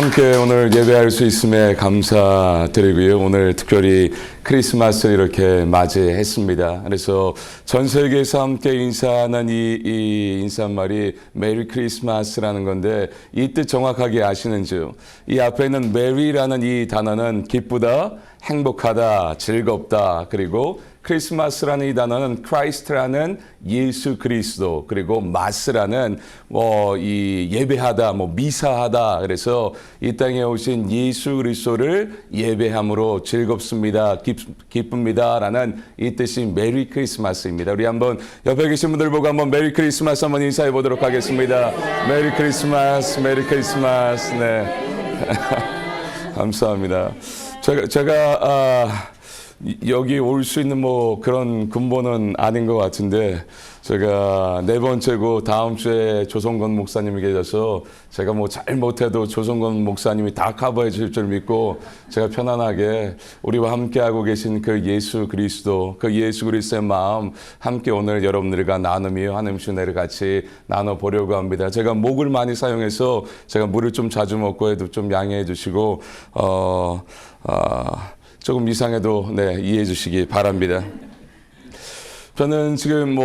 함께 오늘 예배할 수 있음에 감사드리고요. 오늘 특별히 크리스마스를 이렇게 맞이했습니다. 그래서 전 세계에서 함께 인사하는 이 인사말이 메리 크리스마스라는 건데 이 뜻 정확하게 아시는지요? 이 앞에 있는 메리라는 이 단어는 기쁘다, 행복하다, 즐겁다, 그리고 크리스마스라는 이 단어는 크라이스트라는 예수 그리스도, 그리고 마스라는 이 예배하다, 미사하다. 그래서 이 땅에 오신 예수 그리스도를 예배함으로 즐겁습니다, 기쁩니다라는 이 뜻이 메리 크리스마스입니다. 우리 한번 옆에 계신 분들 보고 한번 메리 크리스마스 한번 인사해 보도록 하겠습니다. 메리 크리스마스, 메리 크리스마스. 네, 감사합니다. 제가 여기 올 수 있는 그런 근본은 아닌 것 같은데 제가 네 번째고 다음 주에 조성건 목사님이 계셔서 제가 잘못해도 조성건 목사님이 다 커버해 주실 줄 믿고 제가 편안하게 우리와 함께하고 계신 그 예수 그리스도, 그 예수 그리스도의 마음 함께 오늘 여러분들과 나누며 하나님 은혜를 같이 나눠보려고 합니다. 제가 목을 많이 사용해서 제가 물을 좀 자주 먹고 해도 좀 양해해 주시고 조금 이상해도 이해해 주시기 바랍니다. 저는 지금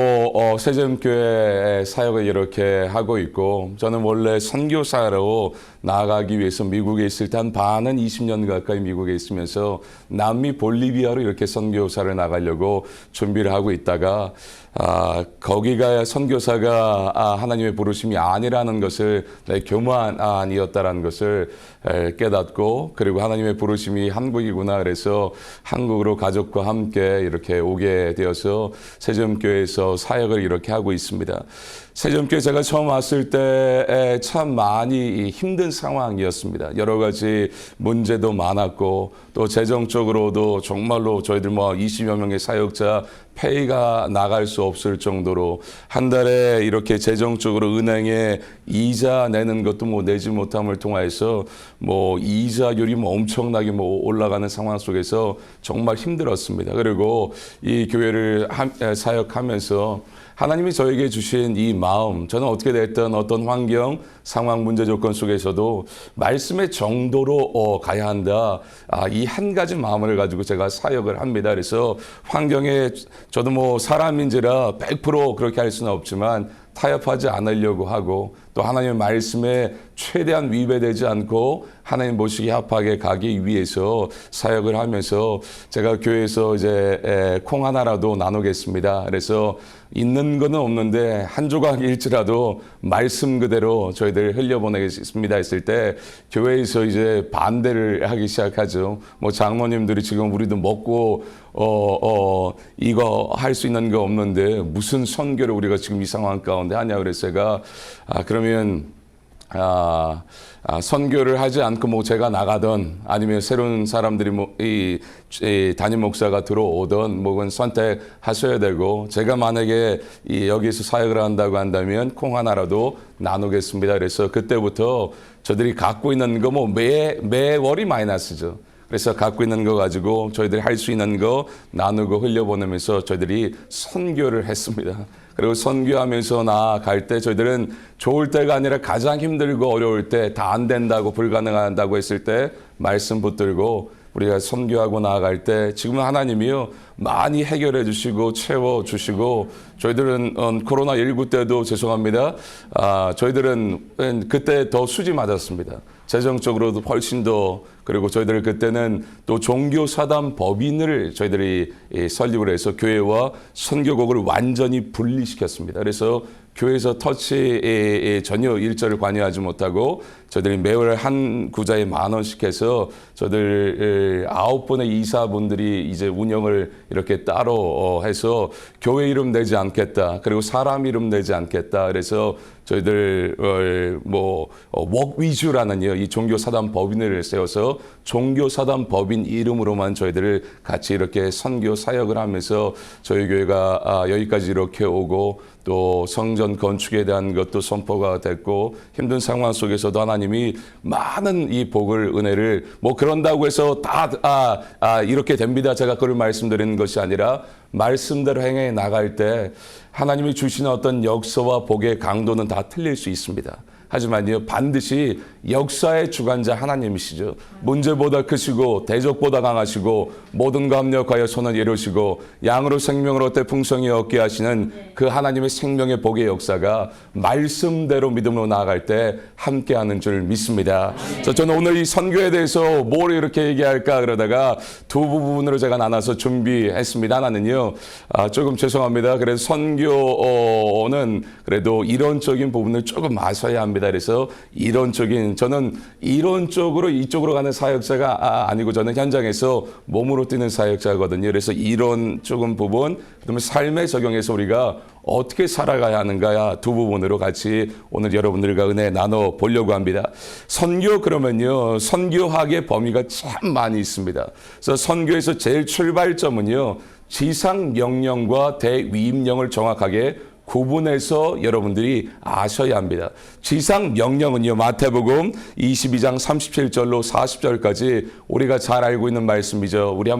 세점교회 사역을 이렇게 하고 있고, 저는 원래 선교사로 나아가기 위해서 미국에 있을 때 한 반은 20년 가까이 미국에 있으면서 남미 볼리비아로 이렇게 선교사를 나가려고 준비를 하고 있다가 거기가 선교사가 하나님의 부르심이 아니라는 것을 교만이었다라는 것을 깨닫고, 그리고 하나님의 부르심이 한국이구나 그래서 한국으로 가족과 함께 이렇게 오게 되어서 세점교회에서 사역을 이렇게 하고 있습니다. 세점교회 제가 처음 왔을 때 참 많이 힘든 상황이었습니다. 여러 가지 문제도 많았고 또 재정적으로도 정말로 저희들 20여 명의 사역자 페이가 나갈 수 없을 정도로 한 달에 이렇게 재정적으로 은행에 이자 내는 것도 내지 못함을 통해서 이자율이 엄청나게 올라가는 상황 속에서 정말 힘들었습니다. 그리고 이 교회를 사역하면서 하나님이 저에게 주신 이 마음, 저는 어떻게 됐든 어떤 환경, 상황, 문제 조건 속에서도 말씀의 정도로 가야 한다. 이 한 가지 마음을 가지고 제가 사역을 합니다. 그래서 환경에 저도 사람인지라 100% 그렇게 할 수는 없지만 타협하지 않으려고 하고 또 하나님의 말씀에 최대한 위배되지 않고 하나님 보시기에 합하게 가기 위해서 사역을 하면서 제가 교회에서 이제 콩 하나라도 나누겠습니다. 그래서 있는 거는 없는데 한 조각일지라도 말씀 그대로 저희들 흘려보내겠습니다 했을 때 교회에서 이제 반대를 하기 시작하죠. 장모님들이 지금 우리도 먹고 이거 할 수 있는 거 없는데 무슨 선교를 우리가 지금 이 상황 가운데 하냐 그래서 제가 그러면 선교를 하지 않고 제가 나가던 아니면 새로운 사람들이 이 담임 목사가 들어오던 그건 선택하셔야 되고 제가 만약에 여기서 사역을 한다고 한다면 콩 하나라도 나누겠습니다. 그래서 그때부터 저들이 갖고 있는 거 매월이 마이너스죠. 그래서 갖고 있는 거 가지고 저희들이 할 수 있는 거 나누고 흘려보내면서 저희들이 선교를 했습니다. 그리고 선교하면서 나아갈 때 저희들은 좋을 때가 아니라 가장 힘들고 어려울 때 다 안 된다고 불가능하다고 했을 때 말씀 붙들고 우리가 선교하고 나아갈 때 지금은 하나님이요 많이 해결해 주시고 채워주시고 저희들은 코로나19 때도 죄송합니다. 저희들은 그때 더 수지 맞았습니다. 재정적으로도 훨씬 더 그리고 저희들 그때는 또 종교사단 법인을 저희들이 설립을 해서 교회와 선교국을 완전히 분리시켰습니다. 그래서 교회에서 전혀 일절을 관여하지 못하고 저희들이 매월 한 구자에 10,000원씩 해서 저희들 9분의 이사분들이 이제 운영을 이렇게 따로 해서 교회 이름 내지 않겠다. 그리고 사람 이름 내지 않겠다. 그래서 저희들 웍 위주라는 이 종교사단 법인을 세워서 종교사단 법인 이름으로만 저희들을 같이 이렇게 선교 사역을 하면서 저희 교회가 여기까지 이렇게 오고 또 성전 건축에 대한 것도 선포가 됐고 힘든 상황 속에서도 하나님이 많은 이 복을 은혜를 그런다고 해서 다 이렇게 됩니다. 제가 그걸 말씀드리는 것이 아니라 말씀대로 행해 나갈 때 하나님이 주시는 어떤 역사와 복의 강도는 다 틀릴 수 있습니다. 하지만요, 반드시 역사의 주관자 하나님이시죠. 문제보다 크시고 대적보다 강하시고 모든 거 합력하여 선을 이루시고 양으로 생명을 얻되 풍성히 얻게 하시는 그 하나님의 생명의 복의 역사가 말씀대로 믿음으로 나아갈 때 함께하는 줄 믿습니다. 저는 오늘 이 선교에 대해서 뭘 이렇게 얘기할까 그러다가 두 부분으로 제가 나눠서 준비했습니다. 하나는요, 조금 죄송합니다. 그래서 선교는 그래도 이론적인 부분을 조금 아셔야 합니다. 그래서 저는 이론적으로 이쪽으로 가는 사역자가 아니고 저는 현장에서 몸으로 뛰는 사역자거든요. 그래서 이론 조금 부분, 그다음에 삶에 적용해서 우리가 어떻게 살아가야 하는가 두 부분으로 같이 오늘 여러분들과 은혜 나눠 보려고 합니다. 선교 그러면요, 선교학의 범위가 참 많이 있습니다. 그래서 선교에서 제일 출발점은요, 지상 명령과 대위임령을 정확하게 구분해서 여러분들이 아셔야 합니다. 지상 명령은요, 마태복음 22장 37절로 40절까지 우리가 잘 알고 있는 말씀이죠. 우리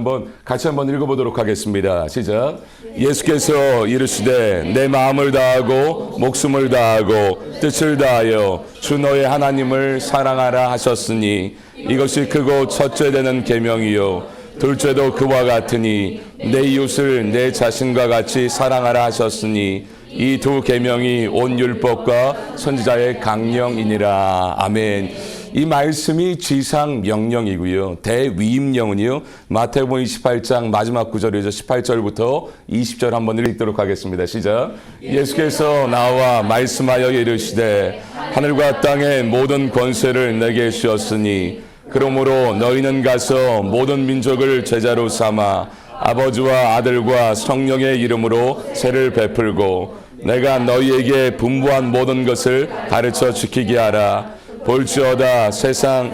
같이 한번 읽어보도록 하겠습니다. 시작. 예수께서 이르시되 내 마음을 다하고 목숨을 다하고 뜻을 다하여 주 너의 하나님을 사랑하라 하셨으니 이것이 크고 첫째 되는 계명이요 둘째도 그와 같으니 내 이웃을 내 자신과 같이 사랑하라 하셨으니 이 두 계명이 온 율법과 선지자의 강령이니라. 아멘. 이 말씀이 지상 명령이고요. 대위임령은요, 마태복음 28장 마지막 구절이죠. 18절부터 20절 한번 읽도록 하겠습니다. 시작. 예수께서 나와 말씀하여 이르시되 하늘과 땅의 모든 권세를 내게 주었으니 그러므로 너희는 가서 모든 민족을 제자로 삼아 아버지와 아들과 성령의 이름으로 세를 베풀고 내가 너희에게 분부한 모든 것을 가르쳐 지키게 하라. 볼지어다 세상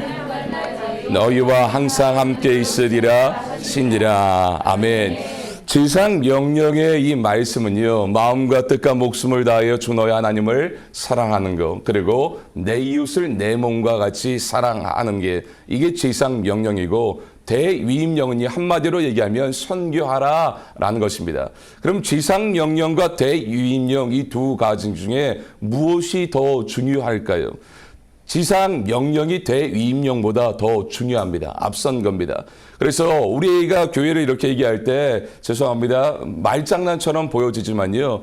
너희와 항상 함께 있으리라 신이라. 아멘. 지상 명령의 이 말씀은요, 마음과 뜻과 목숨을 다하여 주 너의 하나님을 사랑하는 것, 그리고 내 이웃을 내 몸과 같이 사랑하는 게 이게 지상 명령이고, 대위임령은 한마디로 얘기하면 선교하라라는 것입니다. 그럼 지상 명령과 대위임령 이 두 가지 중에 무엇이 더 중요할까요? 지상 명령이 대위임령보다 더 중요합니다. 앞선 겁니다. 그래서 우리가 교회를 이렇게 얘기할 때 죄송합니다. 말장난처럼 보여지지만요.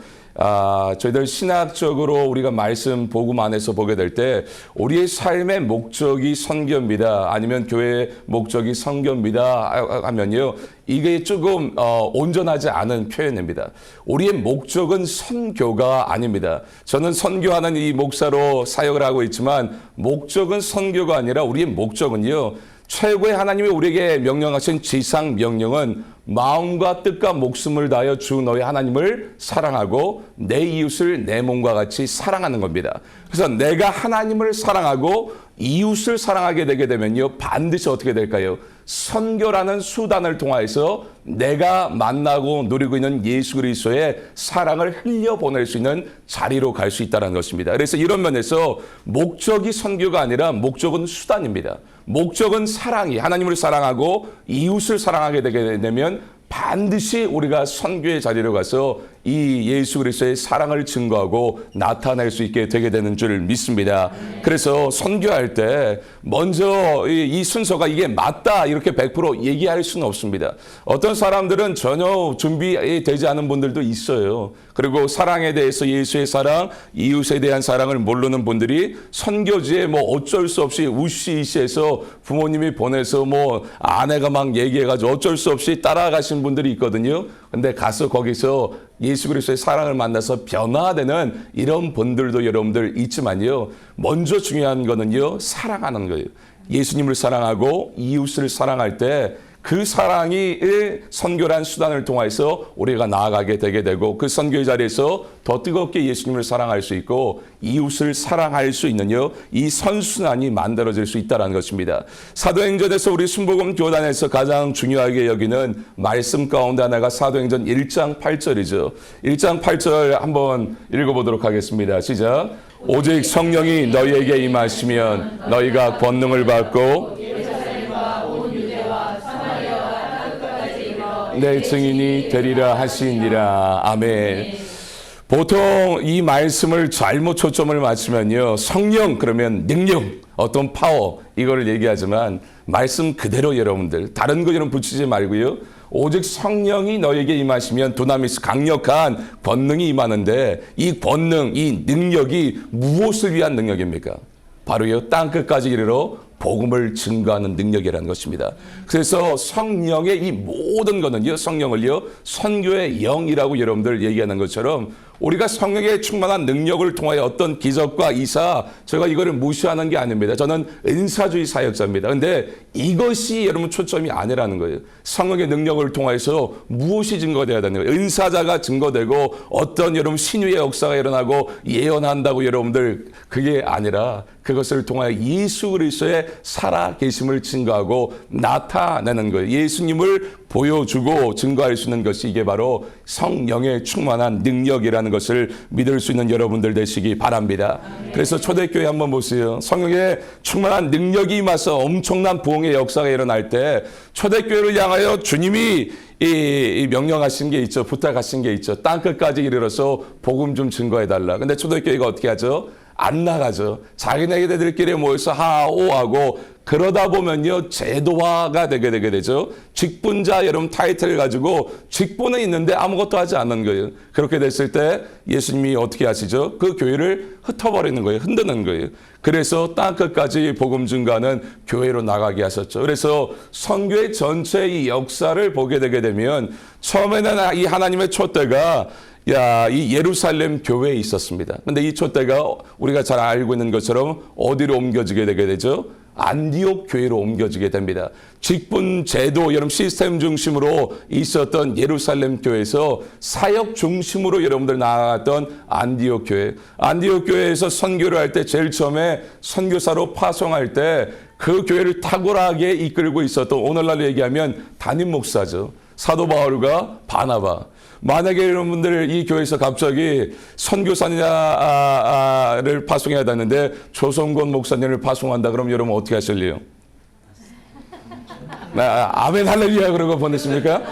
저희들 신학적으로 우리가 말씀 복음 안에서 보게 될 때 우리의 삶의 목적이 선교입니다. 아니면 교회의 목적이 선교입니다 하면요. 이게 조금 온전하지 않은 표현입니다. 우리의 목적은 선교가 아닙니다. 저는 선교하는 이 목사로 사역을 하고 있지만 목적은 선교가 아니라 우리의 목적은요. 최고의 하나님이 우리에게 명령하신 지상 명령은 마음과 뜻과 목숨을 다하여 주 너의 하나님을 사랑하고 내 이웃을 내 몸과 같이 사랑하는 겁니다. 그래서 내가 하나님을 사랑하고 이웃을 사랑하게 되게 되면요, 반드시 어떻게 될까요? 선교라는 수단을 통해서 내가 만나고 누리고 있는 예수 그리스도의 사랑을 흘려보낼 수 있는 자리로 갈 수 있다는 것입니다. 그래서 이런 면에서 목적이 선교가 아니라 목적은 수단입니다. 목적은 사랑이, 하나님을 사랑하고 이웃을 사랑하게 되게 되면 반드시 우리가 선교의 자리로 가서 이 예수 그리스도의 사랑을 증거하고 나타낼 수 있게 되게 되는 줄 믿습니다. 그래서 선교할 때 먼저 이 순서가 이게 맞다 이렇게 100% 얘기할 수는 없습니다. 어떤 사람들은 전혀 준비되지 않은 분들도 있어요. 그리고 사랑에 대해서 예수의 사랑, 이웃에 대한 사랑을 모르는 분들이 선교지에 뭐 어쩔 수 없이 우시이시해서 부모님이 보내서 뭐 아내가 막 얘기해가지고 어쩔 수 없이 따라가신 분들이 있거든요. 근데 가서 거기서 예수 그리스도의 사랑을 만나서 변화되는 이런 분들도 여러분들 있지만요. 먼저 중요한 거는요, 사랑하는 거예요. 예수님을 사랑하고 이웃을 사랑할 때 그 사랑이 선교란 수단을 통해서 우리가 나아가게 되게 되고 그 선교의 자리에서 더 뜨겁게 예수님을 사랑할 수 있고 이웃을 사랑할 수 있는요, 이 선순환이 만들어질 수 있다는 것입니다. 사도행전에서 우리 순복음 교단에서 가장 중요하게 여기는 말씀 가운데 하나가 사도행전 1장 8절이죠. 1장 8절 한번 읽어보도록 하겠습니다. 시작. 오직 성령이 너희에게 임하시면 너희가 권능을 받고 내 증인이 되리라 하시니라. 아멘. 보통 이 말씀을 잘못 초점을 맞추면요. 성령 그러면 능력, 어떤 파워 이거를 얘기하지만 말씀 그대로 여러분들 다른 거 여러분 붙이지 말고요. 오직 성령이 너에게 임하시면 두나미스 강력한 권능이 임하는데 이 권능, 이 능력이 무엇을 위한 능력입니까? 바로요. 땅끝까지 이르러 복음을 증거하는 능력이라는 것입니다. 그래서 성령의 이 모든 것은요. 성령을요. 선교의 영이라고 여러분들 얘기하는 것처럼 우리가 성령의 충만한 능력을 통하여 어떤 기적과 이사 제가 이거를 무시하는 게 아닙니다. 저는 은사주의 사역자입니다. 근데 이것이 여러분 초점이 아니라는 거예요. 성령의 능력을 통해서 무엇이 증거되어야 되는 거예요. 은사자가 증거되고 어떤 여러분 신유의 역사가 일어나고 예언한다고 여러분들 그게 아니라 그것을 통하여 예수 그리스도의 살아계심을 증거하고 나타내는 거예요. 예수님을 보여주고 증거할 수 있는 것이 이게 바로 성령의 충만한 능력이라는 것을 믿을 수 있는 여러분들 되시기 바랍니다. 그래서 초대교회 한번 보세요. 성령의 충만한 능력이 임해서 엄청난 부흥의 역사가 일어날 때 초대교회를 향하여 주님이 이 명령하신 게 있죠. 부탁하신 게 있죠. 땅끝까지 이르러서 복음 좀 증거해달라. 근데 초대교회가 어떻게 하죠? 안 나가죠. 자기네들끼리 모여서 하오하고 그러다 보면요. 제도화가 되게 되죠. 직분자 여러분 타이틀을 가지고 직분은 있는데 아무것도 하지 않는 거예요. 그렇게 됐을 때 예수님이 어떻게 하시죠? 그 교회를 흩어버리는 거예요. 흔드는 거예요. 그래서 땅끝까지 복음 증거하는 교회로 나가게 하셨죠. 그래서 선교의 전체 이 역사를 보게 되게 되면 처음에는 이 하나님의 촛대가 이 예루살렘 교회에 있었습니다. 근데 이 촛대가 우리가 잘 알고 있는 것처럼 어디로 옮겨지게 되게 되죠? 안디옥 교회로 옮겨지게 됩니다. 직분 제도 여러분 시스템 중심으로 있었던 예루살렘 교회에서 사역 중심으로 여러분들 나아갔던 안디옥 교회. 안디옥 교회에서 선교를 할 때 제일 처음에 선교사로 파송할 때 그 교회를 탁월하게 이끌고 있었던 오늘날 얘기하면 담임 목사죠. 사도 바울과 바나바. 만약에 여러분들 이 교회에서 갑자기 선교사를 파송해야 되는데 조성권 목사님을 파송한다 그러면 여러분 어떻게 하실래요? 아멘 할렐루야 그러고 보냈습니까?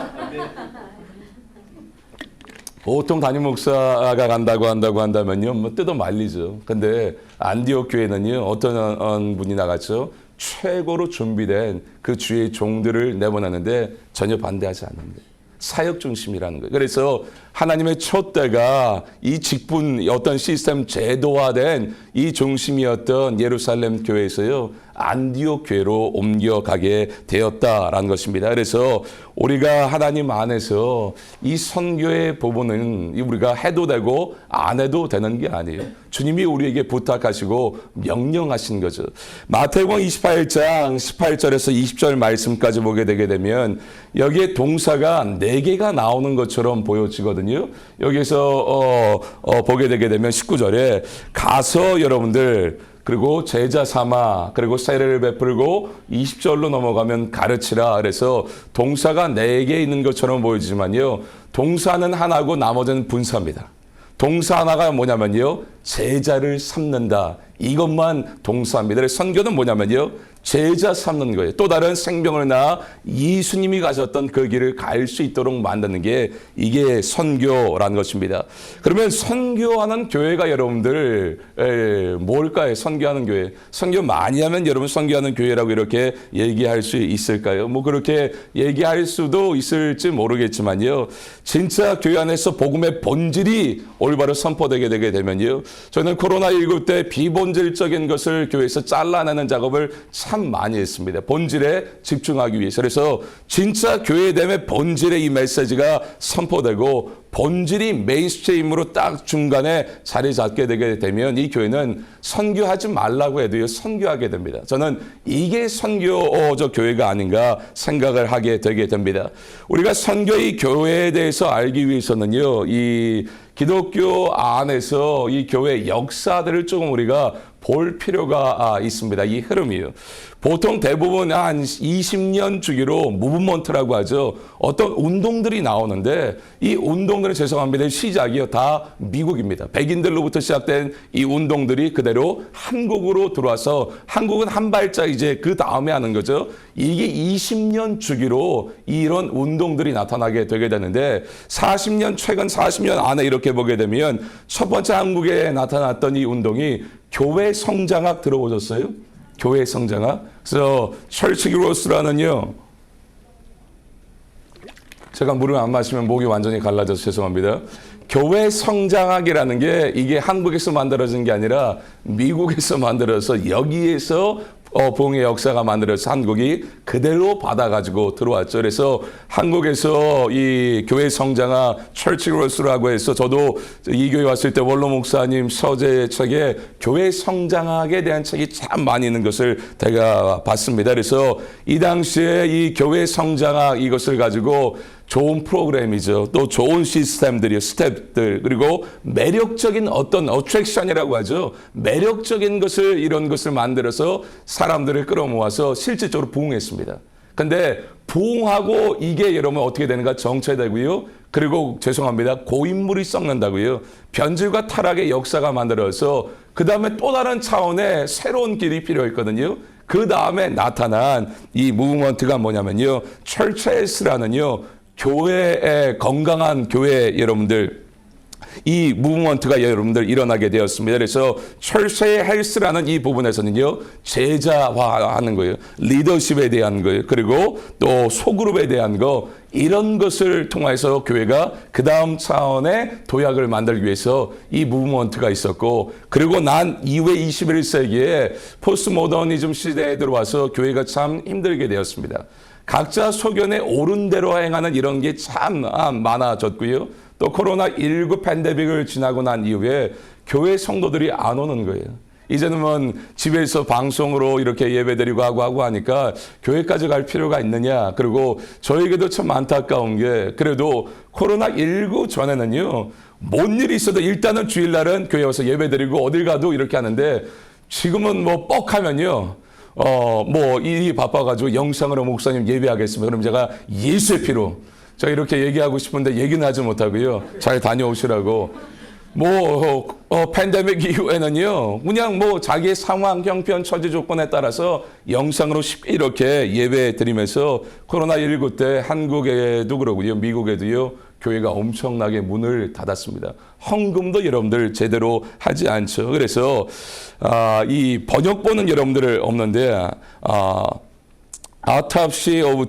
보통 담임 목사가 간다고 한다면요 뭐 뜯어 말리죠. 근데 안디옥 교회는요 어떤 분이 나갔죠? 최고로 준비된 그 주의 종들을 내보내는데 전혀 반대하지 않는데 사역 중심이라는 거예요. 그래서 하나님의 촛대가 이 직분 어떤 시스템 제도화된 이 중심이었던 예루살렘 교회에서요 안디옥 교회로 옮겨가게 되었다라는 것입니다. 그래서 우리가 하나님 안에서 이 선교의 부분은 우리가 해도 되고 안 해도 되는 게 아니에요. 주님이 우리에게 부탁하시고 명령하신 거죠. 마태복음 28장 18절에서 20절 말씀까지 보게 되게 되면 여기에 동사가 4개가 나오는 것처럼 보여지거든요. 여기서 보게 되게 되면 19절에 가서 여러분들 그리고 제자 삼아 그리고 세례를 베풀고 20절로 넘어가면 가르치라. 그래서 동사가 4개 있는 것처럼 보이지만요. 동사는 하나고 나머지는 분사입니다. 동사 하나가 뭐냐면요. 제자를 삼는다. 이것만 동사입니다. 그래서 선교는 뭐냐면요. 제자 삼는 거예요. 또 다른 생명을 낳아 예수님이 가셨던 그 길을 갈 수 있도록 만드는 게 이게 선교라는 것입니다. 그러면 선교하는 교회가 여러분들 뭘까요? 선교하는 교회. 선교 많이 하면 여러분 선교하는 교회라고 이렇게 얘기할 수 있을까요? 뭐 그렇게 얘기할 수도 있을지 모르겠지만요. 진짜 교회 안에서 복음의 본질이 올바로 선포되게 되게 되면요. 저는 코로나19 때 비본질적인 것을 교회에서 잘라내는 작업을 참 많이 했습니다. 본질에 집중하기 위해서. 그래서 진짜 교회됨의 본질의 이 메시지가 선포되고 본질이 메인스트림으로 딱 중간에 자리 잡게 되게 되면 이 교회는 선교하지 말라고 해도요 선교하게 됩니다. 저는 이게 선교적 교회가 아닌가 생각을 하게 되게 됩니다. 우리가 선교의 교회에 대해서 알기 위해서는요 이 기독교 안에서 이 교회 역사들을 조금 우리가 볼 필요가 있습니다. 이 흐름이요. 보통 대부분 한 20년 주기로 무브먼트라고 하죠. 어떤 운동들이 나오는데 이 운동들은 죄송합니다. 시작이요. 다 미국입니다. 백인들로부터 시작된 이 운동들이 그대로 한국으로 들어와서 한국은 한 발짝 이제 그 다음에 하는 거죠. 이게 20년 주기로 이런 운동들이 나타나게 되게 되는데 최근 40년 안에 이렇게 보게 되면 첫 번째 한국에 나타났던 이 운동이 교회 성장학 들어보셨어요? 교회 성장학. 그래서 철치 그로스라는요. 제가 물을 안 마시면 목이 완전히 갈라져서 죄송합니다. 교회 성장학이라는 게 이게 한국에서 만들어진 게 아니라 미국에서 만들어서 여기에서 부흥의 역사가 만들어서 한국이 그대로 받아가지고 들어왔죠. 그래서 한국에서 이 교회 성장학 철치 그로스라고 해서 저도 이 교회 왔을 때 원로 목사님 서재 책에 교회 성장학에 대한 책이 참 많이 있는 것을 제가 봤습니다. 그래서 이 당시에 이 교회 성장학 이것을 가지고 좋은 프로그램이죠. 또 좋은 시스템들이요. 스텝들. 그리고 매력적인 어떤 어트랙션이라고 하죠. 매력적인 것을 이런 것을 만들어서 사람들을 끌어모아서 실질적으로 부흥했습니다. 근데 부흥하고 이게 여러분 어떻게 되는가 정체되고요. 그리고 죄송합니다. 고인물이 썩는다고요. 변질과 타락의 역사가 만들어서 그 다음에 또 다른 차원의 새로운 길이 필요했거든요. 그 다음에 나타난 이 무브먼트가 뭐냐면요. 철체스라는요. 교회의 건강한 교회 여러분들 이 무브먼트가 여러분들 일어나게 되었습니다. 그래서 철저히 헬스라는 이 부분에서는요. 제자화하는 거예요. 리더십에 대한 거예요. 그리고 또 소그룹에 대한 거 이런 것을 통해서 교회가 그 다음 차원의 도약을 만들기 위해서 이 무브먼트가 있었고 그리고 난 이후에 21세기에 포스트 모더니즘 시대에 들어와서 교회가 참 힘들게 되었습니다. 각자 소견에 옳은 대로 행하는 이런 게 참 많아졌고요. 또 코로나19 팬데믹을 지나고 난 이후에 교회 성도들이 안 오는 거예요. 이제는 뭐 집에서 방송으로 이렇게 예배드리고 하고 하니까 교회까지 갈 필요가 있느냐. 그리고 저에게도 참 안타까운 게 그래도 코로나19 전에는요. 뭔 일이 있어도 일단은 주일날은 교회 와서 예배드리고 어딜 가도 이렇게 하는데 지금은 뭐 뻑하면요. 일이 바빠가지고 영상으로 목사님 예배하겠습니다. 그럼 제가 예수의 피로 제가 이렇게 얘기하고 싶은데 얘기는 하지 못하고요. 잘 다녀오시라고. 팬데믹 이후에는요. 그냥 자기의 상황, 형편, 처지 조건에 따라서 영상으로 쉽게 이렇게 예배 드리면서 코로나19 때 한국에도 그러고요. 미국에도요. 교회가 엄청나게 문을 닫았습니다. 헌금도 여러분들 제대로 하지 않죠. 그래서 이 번역본은 여러분들 없는데 Autopsy of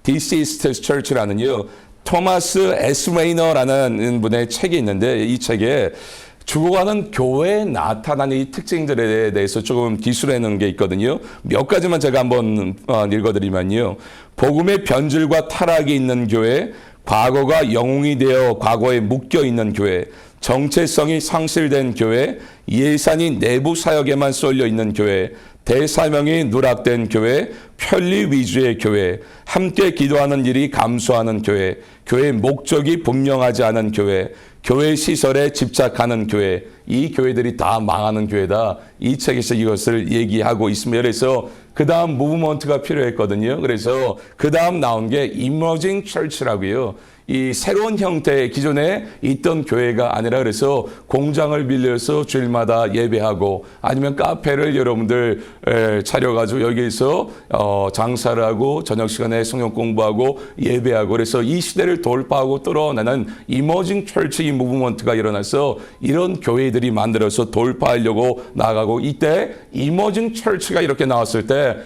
Deceased Church라는요. 토마스 에스 레이너라는 분의 책이 있는데 이 책에 죽어가는 교회에 나타나는 이 특징들에 대해서 조금 기술해 놓은 게 있거든요. 몇 가지만 제가 한번 읽어드리면요. 복음의 변질과 타락이 있는 교회, 과거가 영웅이 되어 과거에 묶여 있는 교회, 정체성이 상실된 교회, 예산이 내부 사역에만 쏠려 있는 교회, 대사명이 누락된 교회, 편리 위주의 교회, 함께 기도하는 일이 감소하는 교회, 교회의 목적이 분명하지 않은 교회, 교회 시설에 집착하는 교회, 이 교회들이 다 망하는 교회다. 이 책에서 이것을 얘기하고 있습니다. 그래서 그 다음 무브먼트가 필요했거든요. 그래서 그 다음 나온 게 이머징 철치라고요. 이 새로운 형태의 기존에 있던 교회가 아니라 그래서 공장을 빌려서 주일마다 예배하고 아니면 카페를 여러분들 차려가지고 여기서 장사를 하고 저녁 시간에 성경 공부하고 예배하고 그래서 이 시대를 돌파하고 뚫어내는 이머징 철치 무브먼트가 일어나서 이런 교회들이 만들어서 돌파하려고 나가고 이때 이머징 철치가 이렇게 나왔을 때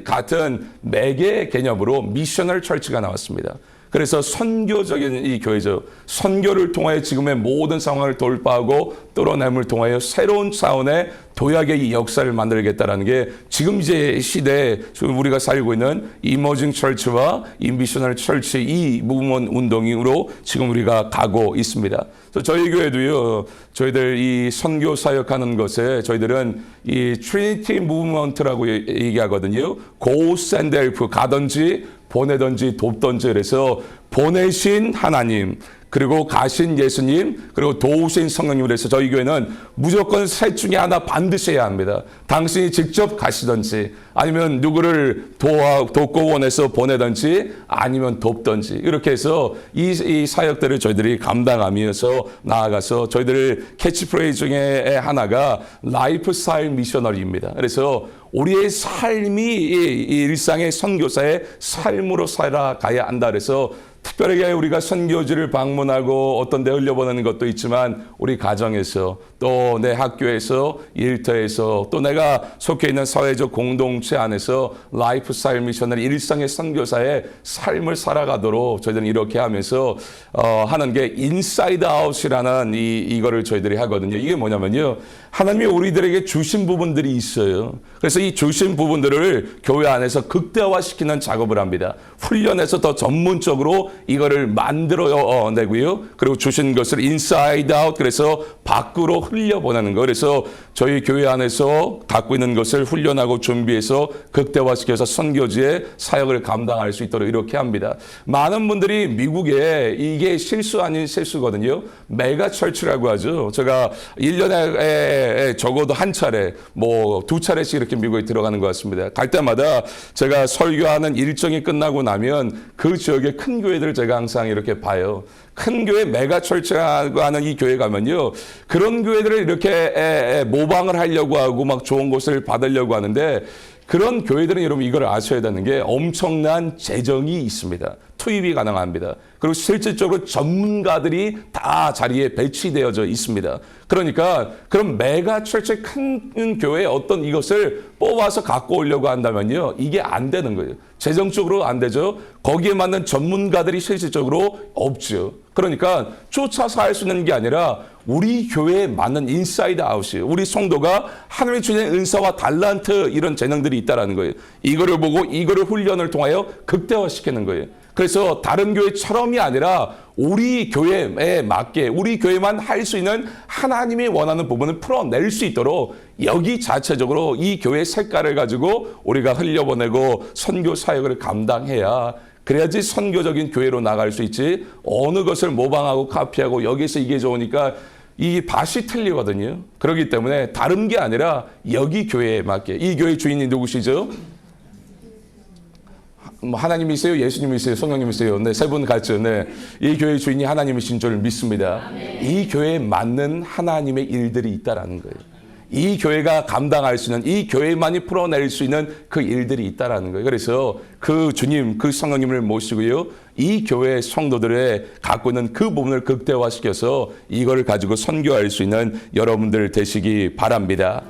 같은 매개 개념으로 미셔널 철치가 나왔습니다. 그래서 선교적인 이 교회죠. 선교를 통해 지금의 모든 상황을 돌파하고 뚫어냄을 통하여 새로운 차원의 도약의 이 역사를 만들겠다라는 게 지금 이제 시대에 우리가 살고 있는 이머징 철치와 인비셔널 철치 이 무브먼 운동으로 지금 우리가 가고 있습니다. 그래서 저희 교회도요. 저희들 이 선교 사역하는 것에 저희들은 이 트리니티 무브먼트라고 얘기하거든요. Go send help 가든지 보내든지 돕든지 그래서 보내신 하나님, 그리고 가신 예수님, 그리고 도우신 성령님을 해서 저희 교회는 무조건 셋 중에 하나 반드시 해야 합니다. 당신이 직접 가시든지 아니면 누구를 돕고 원해서 보내든지 아니면 돕든지 이렇게 해서 이 사역들을 저희들이 감당하면서 나아가서 저희들 캐치프레이즈 중에 하나가 라이프 스타일 미셔너리입니다. 그래서 우리의 삶이 이 일상의 선교사의 삶으로 살아가야 한다. 그래서 특별하게 우리가 선교지를 방문하고 어떤 데 흘려보내는 것도 있지만 우리 가정에서 또 내 학교에서 일터에서 또 내가 속해 있는 사회적 공동체 안에서 라이프 스타일 미셔너리 일상의 선교사의 삶을 살아가도록 저희들은 이렇게 하면서 하는 게 인사이드 아웃이라는 이거를 저희들이 하거든요. 이게 뭐냐면요. 하나님이 우리들에게 주신 부분들이 있어요. 그래서 이 주신 부분들을 교회 안에서 극대화시키는 작업을 합니다. 훈련해서 더 전문적으로 이거를 만들어내고요. 그리고 주신 것을 인사이드 아웃, 그래서 밖으로 흘려보내는 거. 그래서 저희 교회 안에서 갖고 있는 것을 훈련하고 준비해서 극대화시켜서 선교지의 사역을 감당할 수 있도록 이렇게 합니다. 많은 분들이 미국에 이게 실수 아닌 실수거든요. 메가 철치라고 하죠. 제가 1년에 적어도 한 차례, 뭐 두 차례씩 이렇게 미국에 들어가는 것 같습니다. 갈 때마다 제가 설교하는 일정이 끝나고 나면 그 지역의 큰 교회들을 제가 항상 이렇게 봐요. 큰 교회 메가 철치라고 하는 이 교회 가면요. 그런 교회들을 이렇게 모방을 하려고 하고 막 좋은 곳을 받으려고 하는데 그런 교회들은 여러분 이걸 아셔야 되는 게 엄청난 재정이 있습니다. 투입이 가능합니다. 그리고 실질적으로 전문가들이 다 자리에 배치되어져 있습니다. 그러니까 그럼 메가 철치 큰 교회에 어떤 이것을 뽑아서 갖고 오려고 한다면요. 이게 안 되는 거예요. 재정적으로 안 되죠. 거기에 맞는 전문가들이 실질적으로 없죠. 그러니까 쫓아서 할 수 있는 게 아니라 우리 교회에 맞는 인사이드 아웃이에요. 우리 성도가 하나님의 주신 은사와 달란트 이런 재능들이 있다는 거예요. 이거를 보고 이거를 훈련을 통하여 극대화시키는 거예요. 그래서 다른 교회처럼이 아니라 우리 교회에 맞게 우리 교회만 할 수 있는 하나님이 원하는 부분을 풀어낼 수 있도록 여기 자체적으로 이 교회의 색깔을 가지고 우리가 흘려보내고 선교 사역을 감당해야 그래야지 선교적인 교회로 나갈 수 있지 어느 것을 모방하고 카피하고 여기서 이게 좋으니까 이 밭이 틀리거든요. 그렇기 때문에 다른 게 아니라 여기 교회에 맞게 이 교회 주인이 누구시죠? 하나님이세요? 예수님이세요? 성령님이세요? 네, 세 분 같죠. 네, 이 교회 주인이 하나님이신 줄 믿습니다. 아멘. 이 교회에 맞는 하나님의 일들이 있다라는 거예요. 이 교회가 감당할 수 있는 이 교회만이 풀어낼 수 있는 그 일들이 있다라는 거예요. 그래서 그 주님, 그 성령님을 모시고요. 이 교회 성도들의 갖고 있는 그 부분을 극대화시켜서 이걸 가지고 선교할 수 있는 여러분들 되시기 바랍니다.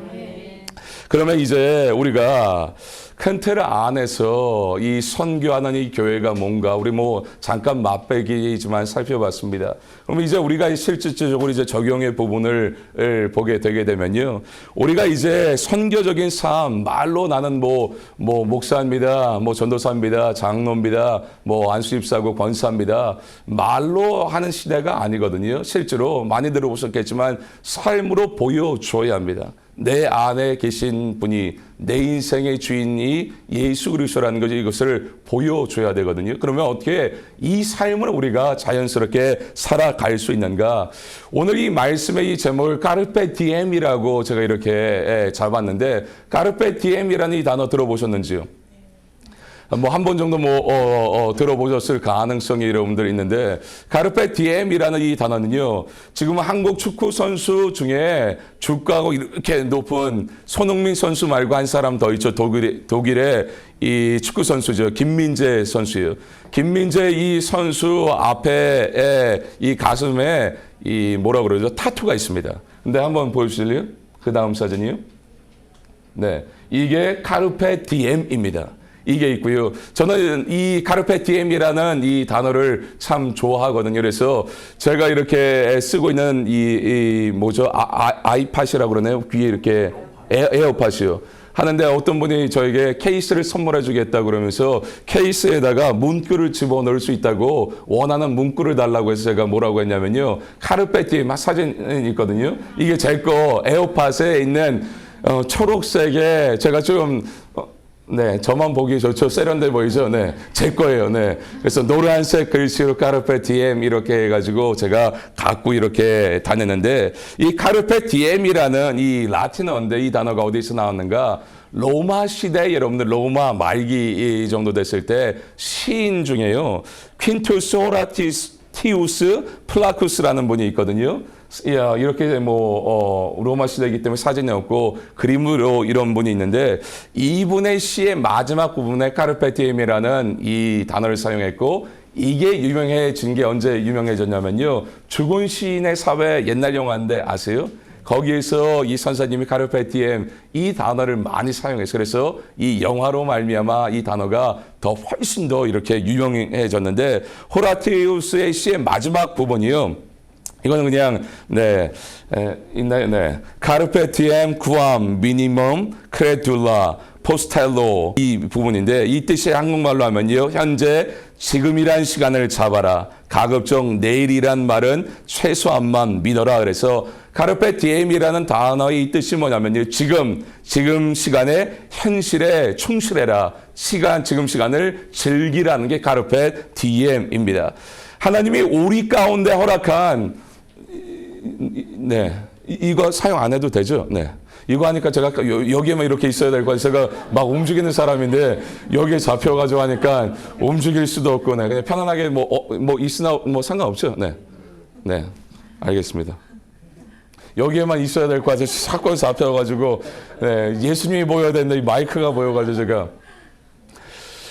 그러면 이제 우리가 큰 틀 안에서 이 선교하는 이 교회가 뭔가 우리 뭐 잠깐 맛배기지만 살펴봤습니다. 그럼 이제 우리가 실질적으로 이제 적용의 부분을 보게 되게 되면요. 우리가 이제 선교적인 삶, 말로 나는 뭐 목사입니다, 뭐 전도사입니다, 장로입니다, 뭐 안수집사고 권사입니다. 말로 하는 시대가 아니거든요. 실제로 많이 들어보셨겠지만 삶으로 보여줘야 합니다. 내 안에 계신 분이 내 인생의 주인이 예수 그리스도라는 거죠. 이것을 보여줘야 되거든요. 그러면 어떻게 이 삶을 우리가 자연스럽게 살아갈 수 있는가? 오늘 이 말씀의 이 제목을 까르페 디엠이라고 제가 이렇게 잡았는데 까르페 디엠이라는 이 단어 들어보셨는지요? 뭐 한 번 정도 들어보셨을 가능성이 여러분들 있는데 카르페 디엠이라는 이 단어는요. 지금 한국 축구 선수 중에 주가고 이렇게 높은 손흥민 선수 말고 한 사람 더 있죠. 독일의 이 축구 선수죠. 김민재 선수예요. 김민재 이 선수 앞에 이 가슴에 이 뭐라 그러죠? 타투가 있습니다. 근데 한번 보여주실래요? 그 다음 사진이요. 네, 이게 카르페 디엠입니다. 이게 있고요. 저는 이 카르페 디엠이라는 이 단어를 참 좋아하거든요. 그래서 제가 이렇게 쓰고 있는 이 뭐죠? 아이팟이라고 그러네요. 귀에 이렇게 에어팟이요. 하는데 어떤 분이 저에게 케이스를 선물해 주겠다 그러면서 케이스에다가 문구를 집어넣을 수 있다고 원하는 문구를 달라고 해서 제가 뭐라고 했냐면요. 카르페 디엠 사진이 있거든요. 이게 제 거 에어팟에 있는 초록색의 제가 좀 네, 저만 보기 좋죠. 세련돼 보이죠? 네, 제 거예요. 네. 그래서 노란색 글씨로 카르페 디엠 이렇게 해가지고 제가 갖고 이렇게 다녔는데 이 카르페 디엠이라는 이 라틴어인데 이 단어가 어디서 나왔는가? 로마 시대 여러분들 로마 말기 이 정도 됐을 때 시인 중에요. 퀸투스 호라티우스 플라쿠스라는 분이 있거든요. 이렇게 로마 시대이기 때문에 사진이 없고 그림으로 이런 분이 있는데 이분의 시의 마지막 부분에 카르페 디엠이라는 이 단어를 사용했고 이게 유명해진 게 언제 유명해졌냐면요. 죽은 시인의 사회 옛날 영화인데 아세요? 거기에서 이 선생님이 카르페 디엠 이 단어를 많이 사용해서 그래서 이 영화로 말미암아 이 단어가 더 훨씬 더 이렇게 유명해졌는데 호라티우스의 시의 마지막 부분이요. 이거는 그냥 있나요? 네. 카르페 디엠 구암 미니멈 크레둘라 포스텔로 이 부분인데 이 뜻이 한국말로 하면요. 현재 지금이란 시간을 잡아라. 가급적 내일이란 말은 최소한만 믿어라. 그래서 카르페 디엠이라는 단어의 이 뜻이 뭐냐면요. 지금 시간에 현실에 충실해라. 지금 시간을 즐기라는 게 카르페 디엠입니다. 하나님이 우리 가운데 허락한 이거 사용 안 해도 되죠? 네. 이거 하니까 제가 여기에만 이렇게 있어야 될 거 같아요. 제가 막 움직이는 사람인데 여기에 잡혀가지고 하니까 움직일 수도 없고, 네. 그냥 편안하게 있으나 상관없죠? 네. 네. 알겠습니다. 여기에만 있어야 될 것 같아요. 사건 잡혀가지고, 네. 예수님이 보여야 되는데 이 마이크가 보여가지고 제가.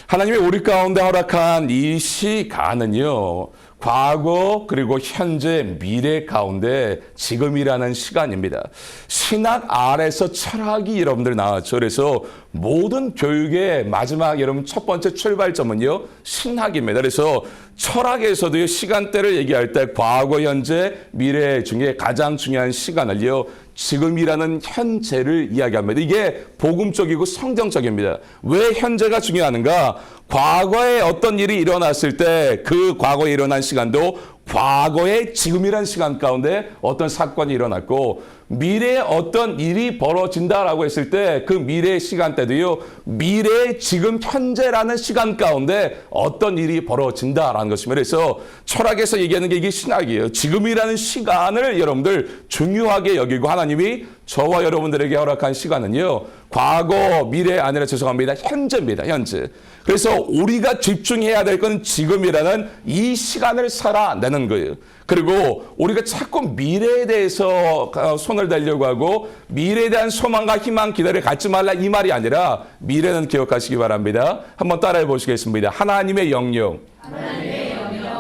하나님이 우리 가운데 허락한 이 시간은요. 과거 그리고 현재 미래 가운데 지금이라는 시간입니다. 신학 아래서 철학이 여러분들 나왔죠. 그래서 모든 교육의 마지막 여러분 첫 번째 출발점은요. 신학입니다. 그래서 철학에서도 시간대를 얘기할 때 과거, 현재, 미래 중에 가장 중요한 시간을요. 지금이라는 현재를 이야기합니다. 이게 복음적이고 성경적입니다. 왜 현재가 중요한가? 과거에 어떤 일이 일어났을 때 그 과거에 일어난 시간도 과거의 지금이라는 시간 가운데 어떤 사건이 일어났고 미래에 어떤 일이 벌어진다라고 했을 때 그 미래의 시간대도요. 미래의 지금 현재라는 시간 가운데 어떤 일이 벌어진다라는 것입니다. 그래서 철학에서 얘기하는 게 이게 신학이에요. 지금이라는 시간을 여러분들 중요하게 여기고 하나님이 저와 여러분들에게 허락한 시간은요. 과거, 미래 아니라 죄송합니다. 현재입니다. 현재. 그래서 우리가 집중해야 될 건 지금이라는 이 시간을 살아내는 거예요. 그리고 우리가 자꾸 미래에 대해서 손을 대려고 하고 미래에 대한 소망과 희망 기대를 갖지 말라 이 말이 아니라 미래는 기억하시기 바랍니다. 한번 따라해 보시겠습니다. 하나님의 영역.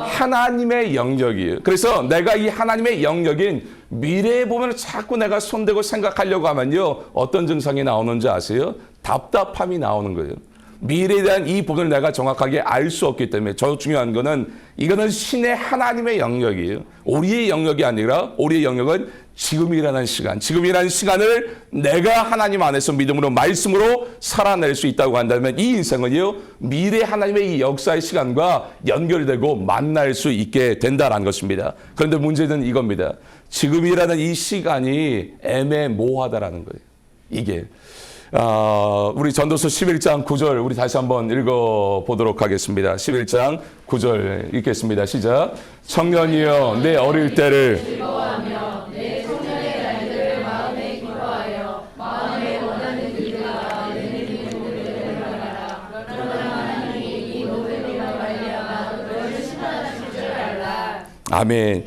하나님의 영역이에요. 그래서 내가 이 하나님의 영역인 미래에 보면 자꾸 내가 손대고 생각하려고 하면요. 어떤 증상이 나오는지 아세요? 답답함이 나오는 거예요. 미래에 대한 이 부분을 내가 정확하게 알 수 없기 때문에 저 중요한 거는 이거는 신의 하나님의 영역이에요. 우리의 영역이 아니라 우리의 영역은 지금이라는 시간. 지금이라는 시간을 내가 하나님 안에서 믿음으로 말씀으로 살아낼 수 있다고 한다면 이 인생은요. 미래 하나님의 이 역사의 시간과 연결되고 만날 수 있게 된다는 것입니다. 그런데 문제는 이겁니다. 지금이라는 이 시간이 애매모호하다라는 거예요. 이게. 우리 전도서 11장 9절 우리 다시 한번 읽어보도록 하겠습니다. 11장 9절 읽겠습니다. 시작. 청년이여 내 어릴 때를 즐거워하며 내 청년의 날들을 마음에 기뻐하여 마음에 원하는 길들과 내 믿음을 들어가라. 그러나 하나님이 이 모든 일로 말미암아 너를 심판하실 줄 알라. 아멘.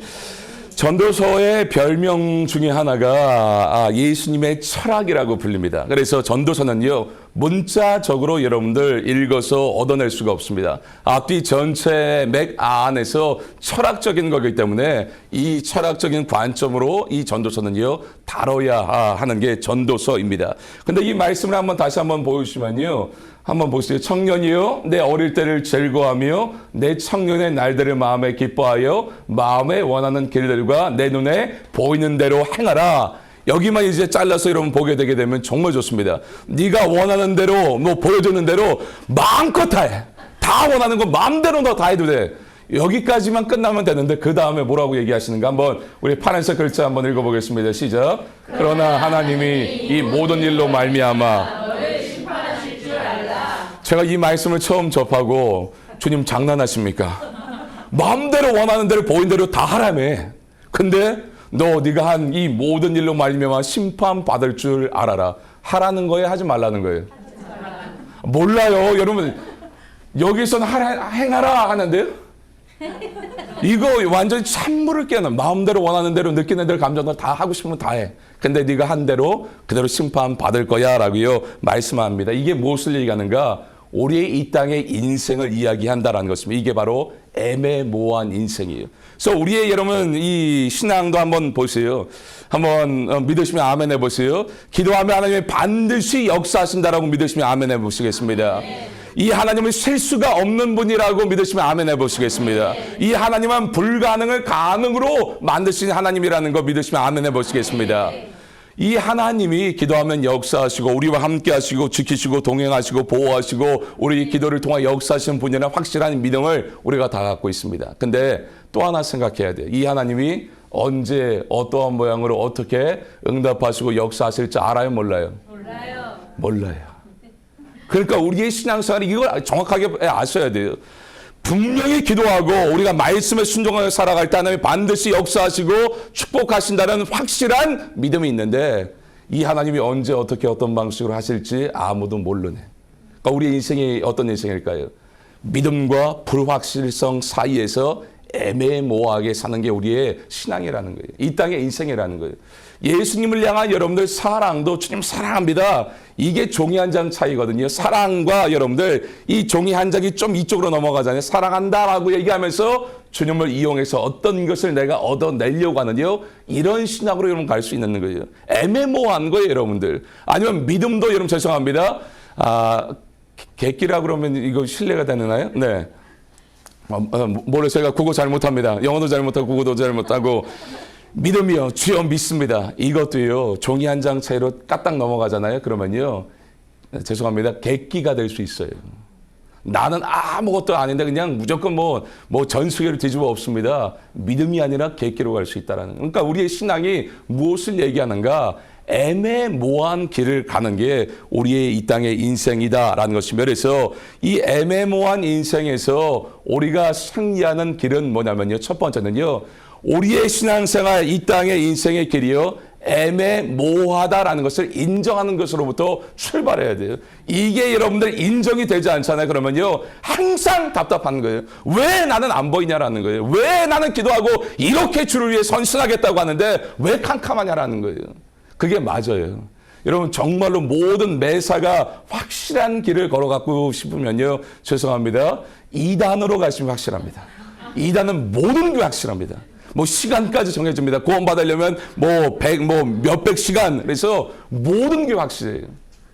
전도서의 별명 중에 하나가 예수님의 철학이라고 불립니다. 그래서 전도서는요. 문자적으로 여러분들 읽어서 얻어낼 수가 없습니다. 앞뒤 전체 맥 안에서 철학적인 거기 때문에 이 철학적인 관점으로 이 전도서는요. 다뤄야 하는 게 전도서입니다. 근데 이 말씀을 다시 한번 보여주시면요. 한번 보세요. 청년이요 내 어릴 때를 즐거워하며 내 청년의 날들을 마음에 기뻐하여 마음에 원하는 길들과 내 눈에 보이는 대로 행하라. 여기만 이제 잘라서 여러분 보게 되게 되면 정말 좋습니다. 네가 원하는 대로 보여주는 대로 마음껏 다 해. 다 원하는 거 마음대로 너 다 해도 돼. 여기까지만 끝나면 되는데 그 다음에 뭐라고 얘기하시는가 한번 우리 파란색 글자 한번 읽어보겠습니다. 시작. 그러나 하나님이 이 모든 일로 말미암아 제가 이 말씀을 처음 접하고 주님 장난하십니까? 마음대로 원하는 대로 보인 대로 다 하라며. 근데 네가 한 이 모든 일로 말미암아 심판받을 줄 알아라. 하라는 거예요? 하지 말라는 거예요? 몰라요. 여러분 여기서는 행하라 하는데요. 이거 완전히 찬물을 깨는 마음대로 원하는 대로 느끼는 대로 감정대로 다 하고 싶으면 다 해. 근데 네가 한 대로 그대로 심판받을 거야 라고요 말씀합니다. 이게 무엇을 얘기하는가? 우리의 이 땅의 인생을 이야기한다라는 것입니다. 이게 바로 애매모호한 인생이에요. 그래서 우리의 여러분 이 신앙도 한번 보세요. 한번 믿으시면 아멘 해보세요. 기도하면 하나님이 반드시 역사하신다라고 믿으시면 아멘 해보시겠습니다. 이 하나님은 실수가 없는 분이라고 믿으시면 아멘 해보시겠습니다. 이 하나님은 불가능을 가능으로 만드신 하나님이라는 거 믿으시면 아멘 해보시겠습니다. 이 하나님이 기도하면 역사하시고 우리와 함께 하시고 지키시고 동행하시고 보호하시고 우리 기도를 통해 역사하시는 분이라는 확실한 믿음을 우리가 다 갖고 있습니다. 근데 또 하나 생각해야 돼요. 이 하나님이 언제 어떠한 모양으로 어떻게 응답하시고 역사하실지 알아요? 몰라요? 몰라요. 그러니까 우리의 신앙생활이 이걸 정확하게 아셔야 돼요. 분명히 기도하고 우리가 말씀에 순종하여 살아갈 때 하나님이 반드시 역사하시고 축복하신다는 확실한 믿음이 있는데 이 하나님이 언제 어떻게 어떤 방식으로 하실지 아무도 모르네. 그러니까 우리의 인생이 어떤 인생일까요? 믿음과 불확실성 사이에서 애매모호하게 사는 게 우리의 신앙이라는 거예요. 이 땅의 인생이라는 거예요. 예수님을 향한 여러분들 사랑도 주님 사랑합니다. 이게 종이 한 장 차이거든요. 사랑과 여러분들 이 종이 한 장이 좀 이쪽으로 넘어가잖아요. 사랑한다라고 얘기하면서 주님을 이용해서 어떤 것을 내가 얻어내려고 하느냐 이런 신앙으로 여러분 갈 수 있는 거예요. 애매모호한 거예요 여러분들. 아니면 믿음도 여러분 죄송합니다. 객기라 그러면 이거 신뢰가 되나요? 네. 모르 제가 국어 잘 못합니다. 영어도 잘 못하고 국어도 잘 못하고 믿음이요 주여 믿습니다. 이것도요 종이 한 장 차이로 까딱 넘어가잖아요. 그러면요 죄송합니다 객기가 될 수 있어요. 나는 아무것도 아닌데 그냥 무조건 뭐 전수계를 뒤집어 엎습니다. 믿음이 아니라 객기로 갈 수 있다라는. 그러니까 우리의 신앙이 무엇을 얘기하는가? 애매모호한 길을 가는 게 우리의 이 땅의 인생이다라는 것입니다. 그래서 이 애매모호한 인생에서 우리가 승리하는 길은 뭐냐면요. 첫 번째는요. 우리의 신앙생활 이 땅의 인생의 길이요. 애매모호하다라는 것을 인정하는 것으로부터 출발해야 돼요. 이게 여러분들 인정이 되지 않잖아요. 그러면요. 항상 답답한 거예요. 왜 나는 안 보이냐라는 거예요. 왜 나는 기도하고 이렇게 주를 위해 헌신하겠다고 하는데 왜 캄캄하냐라는 거예요. 그게 맞아요. 여러분 정말로 모든 매사가 확실한 길을 걸어가고 싶으면요. 죄송합니다. 2단으로 가시면 확실합니다. 2단은 모든 게 확실합니다. 시간까지 정해집니다. 구원 받으려면 몇백 시간. 그래서 모든 게 확실해요.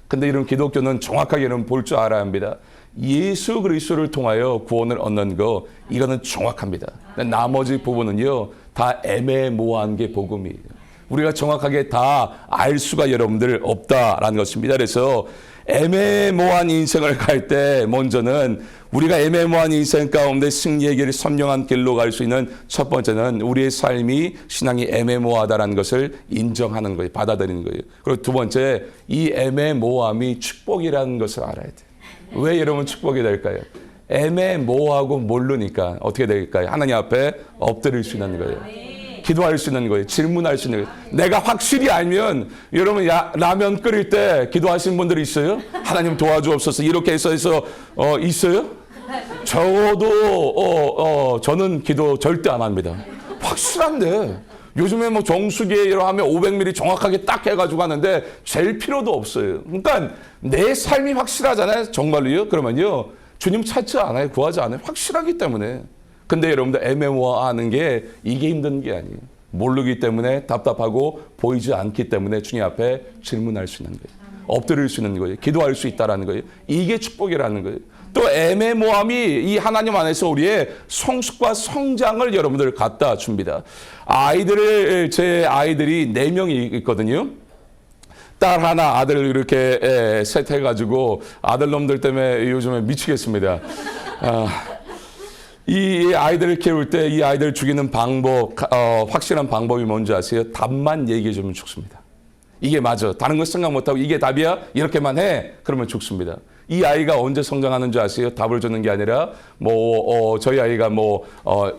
근데 이런 기독교는 정확하게 여러분 볼 줄 알아야 합니다. 예수 그리스도를 통하여 구원을 얻는 거 이거는 정확합니다. 나머지 부분은요. 다 애매모호한 게 복음이에요. 우리가 정확하게 다 알 수가 여러분들 없다라는 것입니다. 그래서 애매모호한 인생을 갈 때 먼저는 우리가 애매모호한 인생 가운데 승리의 길을 선명한 길로 갈 수 있는 첫 번째는 우리의 삶이 신앙이 애매모호하다는 것을 인정하는 거예요. 받아들이는 거예요. 그리고 두 번째 이 애매모호함이 축복이라는 것을 알아야 돼요. 왜 여러분 축복이 될까요? 애매모호하고 모르니까 어떻게 될까요? 하나님 앞에 엎드릴 수 있는 거예요. 기도할 수 있는 거예요. 질문할 수 있는 거예요. 내가 확실히 알면 여러분 라면 끓일 때 기도하시는 분들이 있어요? 하나님 도와주옵소서 이렇게 해서 있어요? 저는 기도 절대 안 합니다. 확실한데 요즘에 정수기에 하면 500ml 정확하게 딱 해가지고 하는데 잴 필요도 없어요. 그러니까 내 삶이 확실하잖아요. 정말로요. 그러면요 주님 찾지 않아요. 구하지 않아요. 확실하기 때문에. 근데 여러분들 애매모호하는 게 이게 힘든 게 아니에요. 모르기 때문에 답답하고 보이지 않기 때문에 주님 앞에 질문할 수 있는 거예요. 엎드릴 수 있는 거예요. 기도할 수 있다는 거예요. 이게 축복이라는 거예요. 또 애매모함이 이 하나님 안에서 우리의 성숙과 성장을 여러분들 갖다 줍니다. 제 아이들이 4명이 있거든요. 딸 하나, 아들 이렇게 셋 해가지고 아들놈들 때문에 요즘에 미치겠습니다. 이 아이들을 키울 때 이 아이들을 죽이는 방법, 확실한 방법이 뭔지 아세요? 답만 얘기해 주면 죽습니다. 이게 맞아. 다른 거 생각 못하고 이게 답이야? 이렇게만 해. 그러면 죽습니다. 이 아이가 언제 성장하는 줄 아세요? 답을 주는 게 아니라 저희 아이가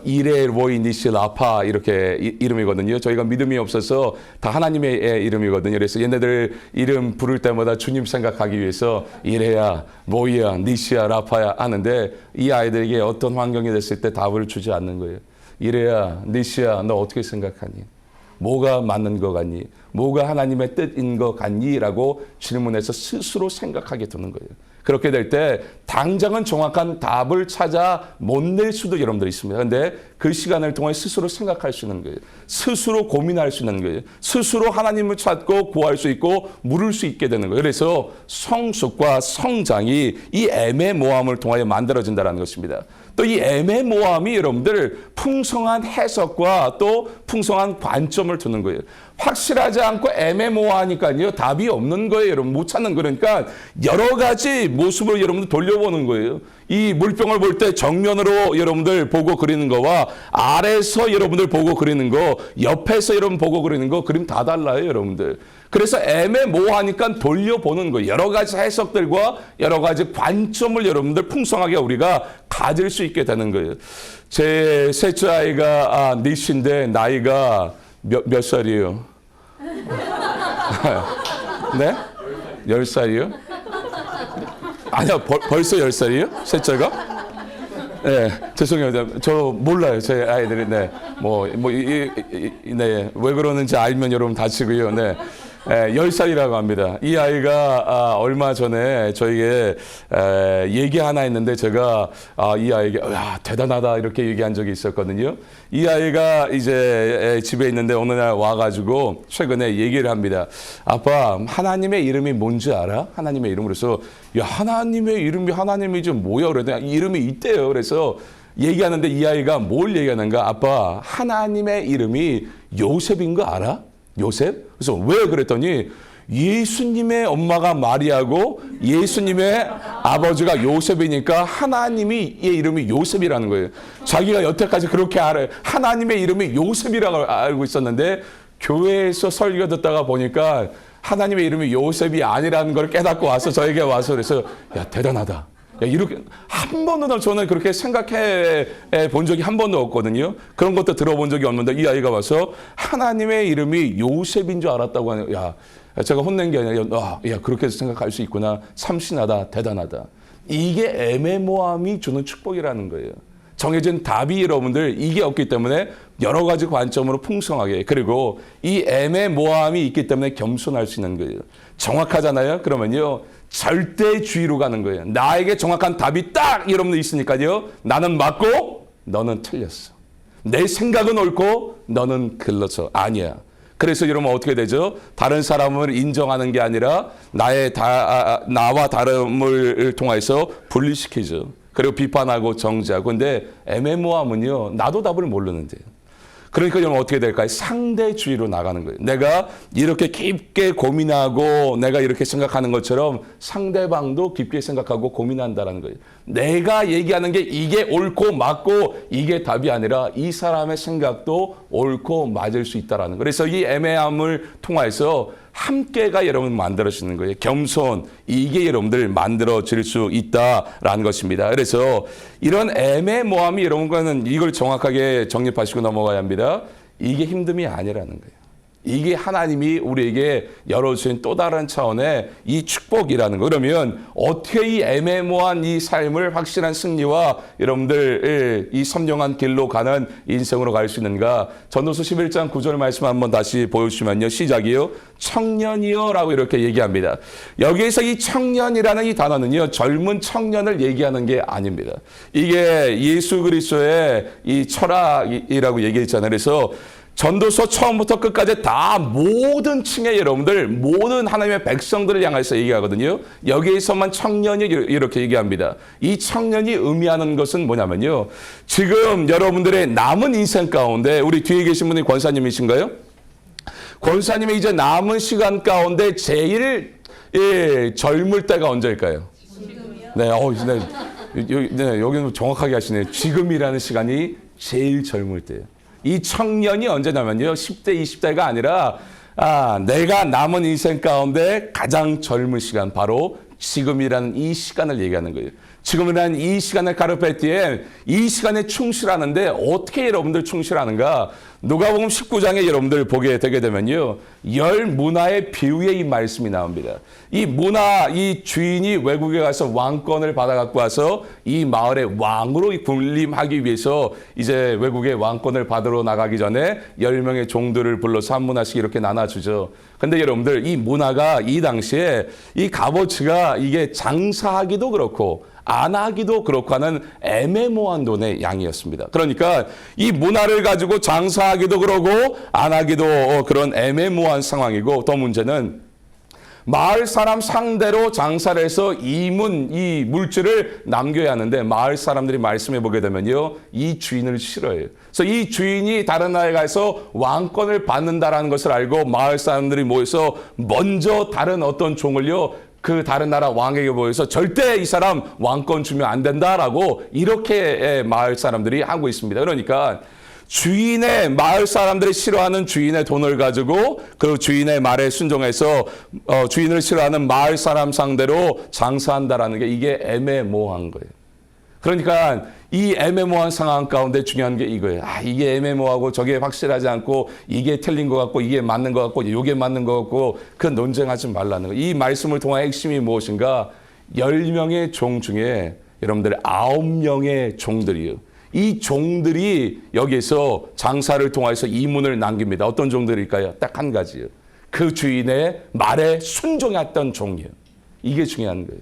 이레 로이 니시 라파 이렇게 이름이거든요. 저희가 믿음이 없어서 다 하나님의 이름이거든요. 그래서 얘네들 이름 부를 때마다 주님 생각하기 위해서 이레야, 로이야, 니시야, 라파야 하는데 이 아이들에게 어떤 환경이 됐을 때 답을 주지 않는 거예요. 이레야, 니시야, 너 어떻게 생각하니? 뭐가 맞는 것 같니? 뭐가 하나님의 뜻인 것 같니? 라고 질문해서 스스로 생각하게 되는 거예요. 그렇게 될 때 당장은 정확한 답을 찾아 못 낼 수도 여러분들 있습니다. 그런데 그 시간을 통해 스스로 생각할 수 있는 거예요. 스스로 고민할 수 있는 거예요. 스스로 하나님을 찾고 구할 수 있고 물을 수 있게 되는 거예요. 그래서 성숙과 성장이 이 애매모함을 통하여 만들어진다는 것입니다. 또 이 애매모함이 여러분들 풍성한 해석과 또 풍성한 관점을 두는 거예요. 확실하지 않고 애매모호하니까요. 답이 없는 거예요. 여러분 못 찾는 거니까 여러 가지 모습을 여러분들 돌려보는 거예요. 이 물병을 볼 때 정면으로 여러분들 보고 그리는 거와 아래에서 여러분들 보고 그리는 거, 옆에서 여러분 보고 그리는 거 그림 다 달라요, 여러분들. 그래서 애매모호하니까 돌려보는 거예요. 여러 가지 해석들과 여러 가지 관점을 여러분들 풍성하게 우리가 가질 수 있게 되는 거예요. 제 셋째 아이가 니시인데 나이가 몇 살이에요? 네? 10살이요? 아니요, 벌써 10살이에요? 셋째가? 네, 죄송해요. 저 몰라요. 제 아이들이. 네. 네. 왜 그러는지 알면 여러분 다치고요. 네. 10살이라고 합니다. 이 아이가 얼마 전에 저에게 얘기 하나 했는데 제가 이 아이에게 야, 대단하다 이렇게 얘기한 적이 있었거든요. 이 아이가 이제 집에 있는데 어느 날 와가지고 최근에 얘기를 합니다. 아빠, 하나님의 이름이 뭔지 알아? 하나님의 이름. 그래서 야, 하나님의 이름이 하나님이지 뭐야? 그랬더니 이름이 있대요. 그래서 얘기하는데 이 아이가 뭘 얘기하는가? 아빠, 하나님의 이름이 요셉인 거 알아? 요셉? 그래서 왜 그랬더니 예수님의 엄마가 마리아고 예수님의 아버지가 요셉이니까 하나님의 이름이 요셉이라는 거예요. 자기가 여태까지 그렇게 하나님의 이름이 요셉이라고 알고 있었는데 교회에서 설교 듣다가 보니까 하나님의 이름이 요셉이 아니라는 걸 깨닫고 와서 저에게 와서 그래서 야, 대단하다. 야, 이렇게 한 번도 저는 그렇게 생각해 본 적이 한 번도 없거든요. 그런 것도 들어본 적이 없는데 이 아이가 와서 하나님의 이름이 요셉인 줄 알았다고 하네요. 야, 제가 혼낸 게 아니라 야, 그렇게 생각할 수 있구나. 참신하다. 대단하다. 이게 애매모함이 주는 축복이라는 거예요. 정해진 답이 여러분들 이게 없기 때문에 여러 가지 관점으로 풍성하게 그리고 이 애매모함이 있기 때문에 겸손할 수 있는 거예요. 정확하잖아요. 그러면요. 절대주의로 가는 거예요. 나에게 정확한 답이 딱 여러분들 있으니까요. 나는 맞고 너는 틀렸어. 내 생각은 옳고 너는 글렀어. 아니야. 그래서 여러분 어떻게 되죠? 다른 사람을 인정하는 게 아니라 나와 다름을 통해서 분리시키죠. 그리고 비판하고 정죄하고. 근데 애매모함은요. 나도 답을 모르는데요. 그러니까 여러분 어떻게 될까요? 상대주의로 나가는 거예요. 내가 이렇게 깊게 고민하고 내가 이렇게 생각하는 것처럼 상대방도 깊게 생각하고 고민한다는 거예요. 내가 얘기하는 게 이게 옳고 맞고 이게 답이 아니라 이 사람의 생각도 옳고 맞을 수 있다는 거예요. 그래서 이 애매함을 통해서 함께가 여러분 만들어지는 거예요. 겸손, 이게 여러분들 만들어질 수 있다라는 것입니다. 그래서 이런 애매모함이 여러분과는 이걸 정확하게 정립하시고 넘어가야 합니다. 이게 힘듦이 아니라는 거예요. 이게 하나님이 우리에게 열어주신 또 다른 차원의 이 축복이라는 거. 그러면 어떻게 이 애매모호한 이 삶을 확실한 승리와 여러분들 이 선명한 길로 가는 인생으로 갈 수 있는가? 전도서 11장 9절 말씀 한번 다시 보여주시면요. 시작이요. 청년이요 라고 이렇게 얘기합니다. 여기에서 이 청년이라는 이 단어는요. 젊은 청년을 얘기하는 게 아닙니다. 이게 예수 그리스도의 이 철학이라고 얘기했잖아요. 그래서 전도서 처음부터 끝까지 다 모든 층의 여러분들, 모든 하나님의 백성들을 향해서 얘기하거든요. 여기에서만 청년이 이렇게 얘기합니다. 이 청년이 의미하는 것은 뭐냐면요. 지금 여러분들의 남은 인생 가운데 우리 뒤에 계신 분이 권사님이신가요? 권사님이 이제 남은 시간 가운데 제일 젊을 때가 언제일까요? 지금이요? 네, 여기는 정확하게 하시네요. 지금이라는 시간이 제일 젊을 때예요. 이 청년이 언제냐면요. 10대, 20대가 아니라 내가 남은 인생 가운데 가장 젊은 시간 바로 지금이라는 이 시간을 얘기하는 거예요. 지금이라는 이 시간을 가르페티엠, 이 시간에 충실하는데 어떻게 여러분들 충실하는가? 누가복음 19장에 여러분들 보게 되게 되면요, 10문화의 비유의 이 말씀이 나옵니다. 이 문화, 이 주인이 외국에 가서 왕권을 받아 갖고 와서 이 마을의 왕으로 군림하기 위해서 이제 외국의 왕권을 받으러 나가기 전에 10명의 종들을 불러서 한 문화씩 이렇게 나눠주죠. 근데 여러분들, 이 문화가 이 당시에 이 값어치가 이게 장사하기도 그렇고 안 하기도 그렇고 하는 애매모호한 돈의 양이었습니다. 그러니까 이 문화를 가지고 장사하기도 그러고 안 하기도 그런 애매모호한 상황이고, 더 문제는 마을 사람 상대로 장사를 해서 이 물질을 남겨야 하는데 마을 사람들이 말씀해 보게 되면요, 이 주인을 싫어해요. 그래서 이 주인이 다른 나라에 가서 왕권을 받는다라는 것을 알고 마을 사람들이 모여서 먼저 다른 어떤 종을요, 그 다른 나라 왕에게 보여서 절대 이 사람 왕권 주면 안 된다라고 이렇게 마을 사람들이 하고 있습니다. 그러니까 주인의, 마을 사람들이 싫어하는 주인의 돈을 가지고 그 주인의 말에 순종해서 주인을 싫어하는 마을 사람 상대로 장사한다라는 게 이게 애매모호한 거예요. 그러니까 이 애매모호한 상황 가운데 중요한 게 이거예요. 이게 애매모호하고 저게 확실하지 않고 이게 틀린 것 같고 이게 맞는 것 같고 이게 맞는 것 같고 그 논쟁하지 말라는 거예요. 이 말씀을 통한 핵심이 무엇인가? 10명의 종 중에 여러분들 9명의 종들이요, 이 종들이 여기서 장사를 통해서 이문을 남깁니다. 어떤 종들일까요? 딱 한 가지요. 그 주인의 말에 순종했던 종이요. 이게 중요한 거예요.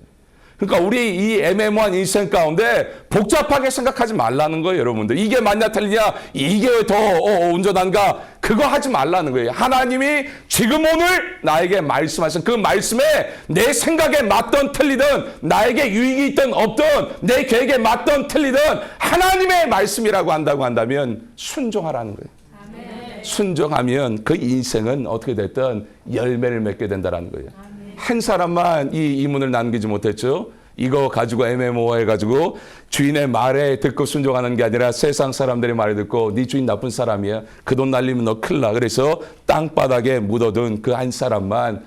그러니까 우리 이 애매모호한 인생 가운데 복잡하게 생각하지 말라는 거예요, 여러분들. 이게 맞냐 틀리냐, 이게 더 온전한가, 그거 하지 말라는 거예요. 하나님이 지금 오늘 나에게 말씀하신 그 말씀에 내 생각에 맞던 틀리든 나에게 유익이 있든 없든 내 계획에 맞던 틀리든 하나님의 말씀이라고 한다고 한다면 순종하라는 거예요. 아멘. 순종하면 그 인생은 어떻게 됐든 열매를 맺게 된다는 거예요. 아멘. 한 사람만 이 이문을 남기지 못했죠. 이거 가지고 애매모호해가지고 주인의 말에 듣고 순종하는 게 아니라 세상 사람들의 말을 듣고 네 주인 나쁜 사람이야, 그 돈 날리면 너 큰일 나, 그래서 땅바닥에 묻어둔 그 한 사람만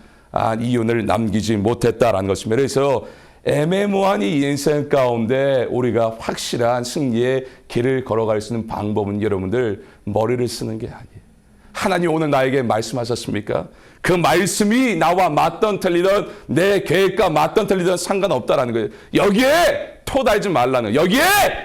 이윤을 남기지 못했다라는 것입니다. 그래서 애매모호한 이 인생 가운데 우리가 확실한 승리의 길을 걸어갈 수 있는 방법은 여러분들 머리를 쓰는 게 아니에요. 하나님 오늘 나에게 말씀하셨습니까? 그 말씀이 나와 맞던 틀리던 내 계획과 맞던 틀리던 상관없다라는 거예요. 여기에 토달지 말라는 거예요. 여기에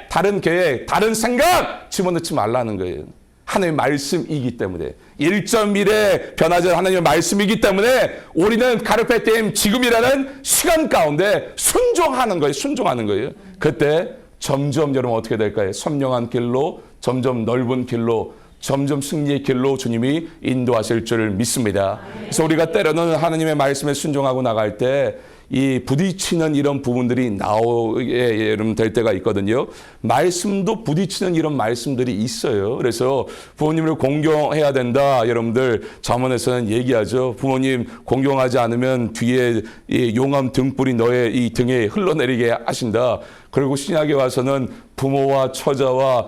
다른 계획, 다른 생각 집어넣지 말라는 거예요. 하나님의 말씀이기 때문에 1.1에 변하지 않은 하나님의 말씀이기 때문에 우리는 카르페디엠 지금이라는 시간 가운데 순종하는 거예요. 순종하는 거예요. 그때 점점 여러분 어떻게 될까요? 선명한 길로, 점점 넓은 길로, 점점 승리의 길로 주님이 인도하실 줄 믿습니다. 그래서 우리가 때로는 하나님의 말씀에 순종하고 나갈 때 이 부딪히는 이런 부분들이 나오게 될 때가 있거든요. 말씀도 부딪히는 이런 말씀들이 있어요. 그래서 부모님을 공경해야 된다. 여러분들 잠언에서는 얘기하죠. 부모님 공경하지 않으면 뒤에 이 용암 등불이 너의 이 등에 흘러내리게 하신다. 그리고 신약에 와서는 부모와 처자와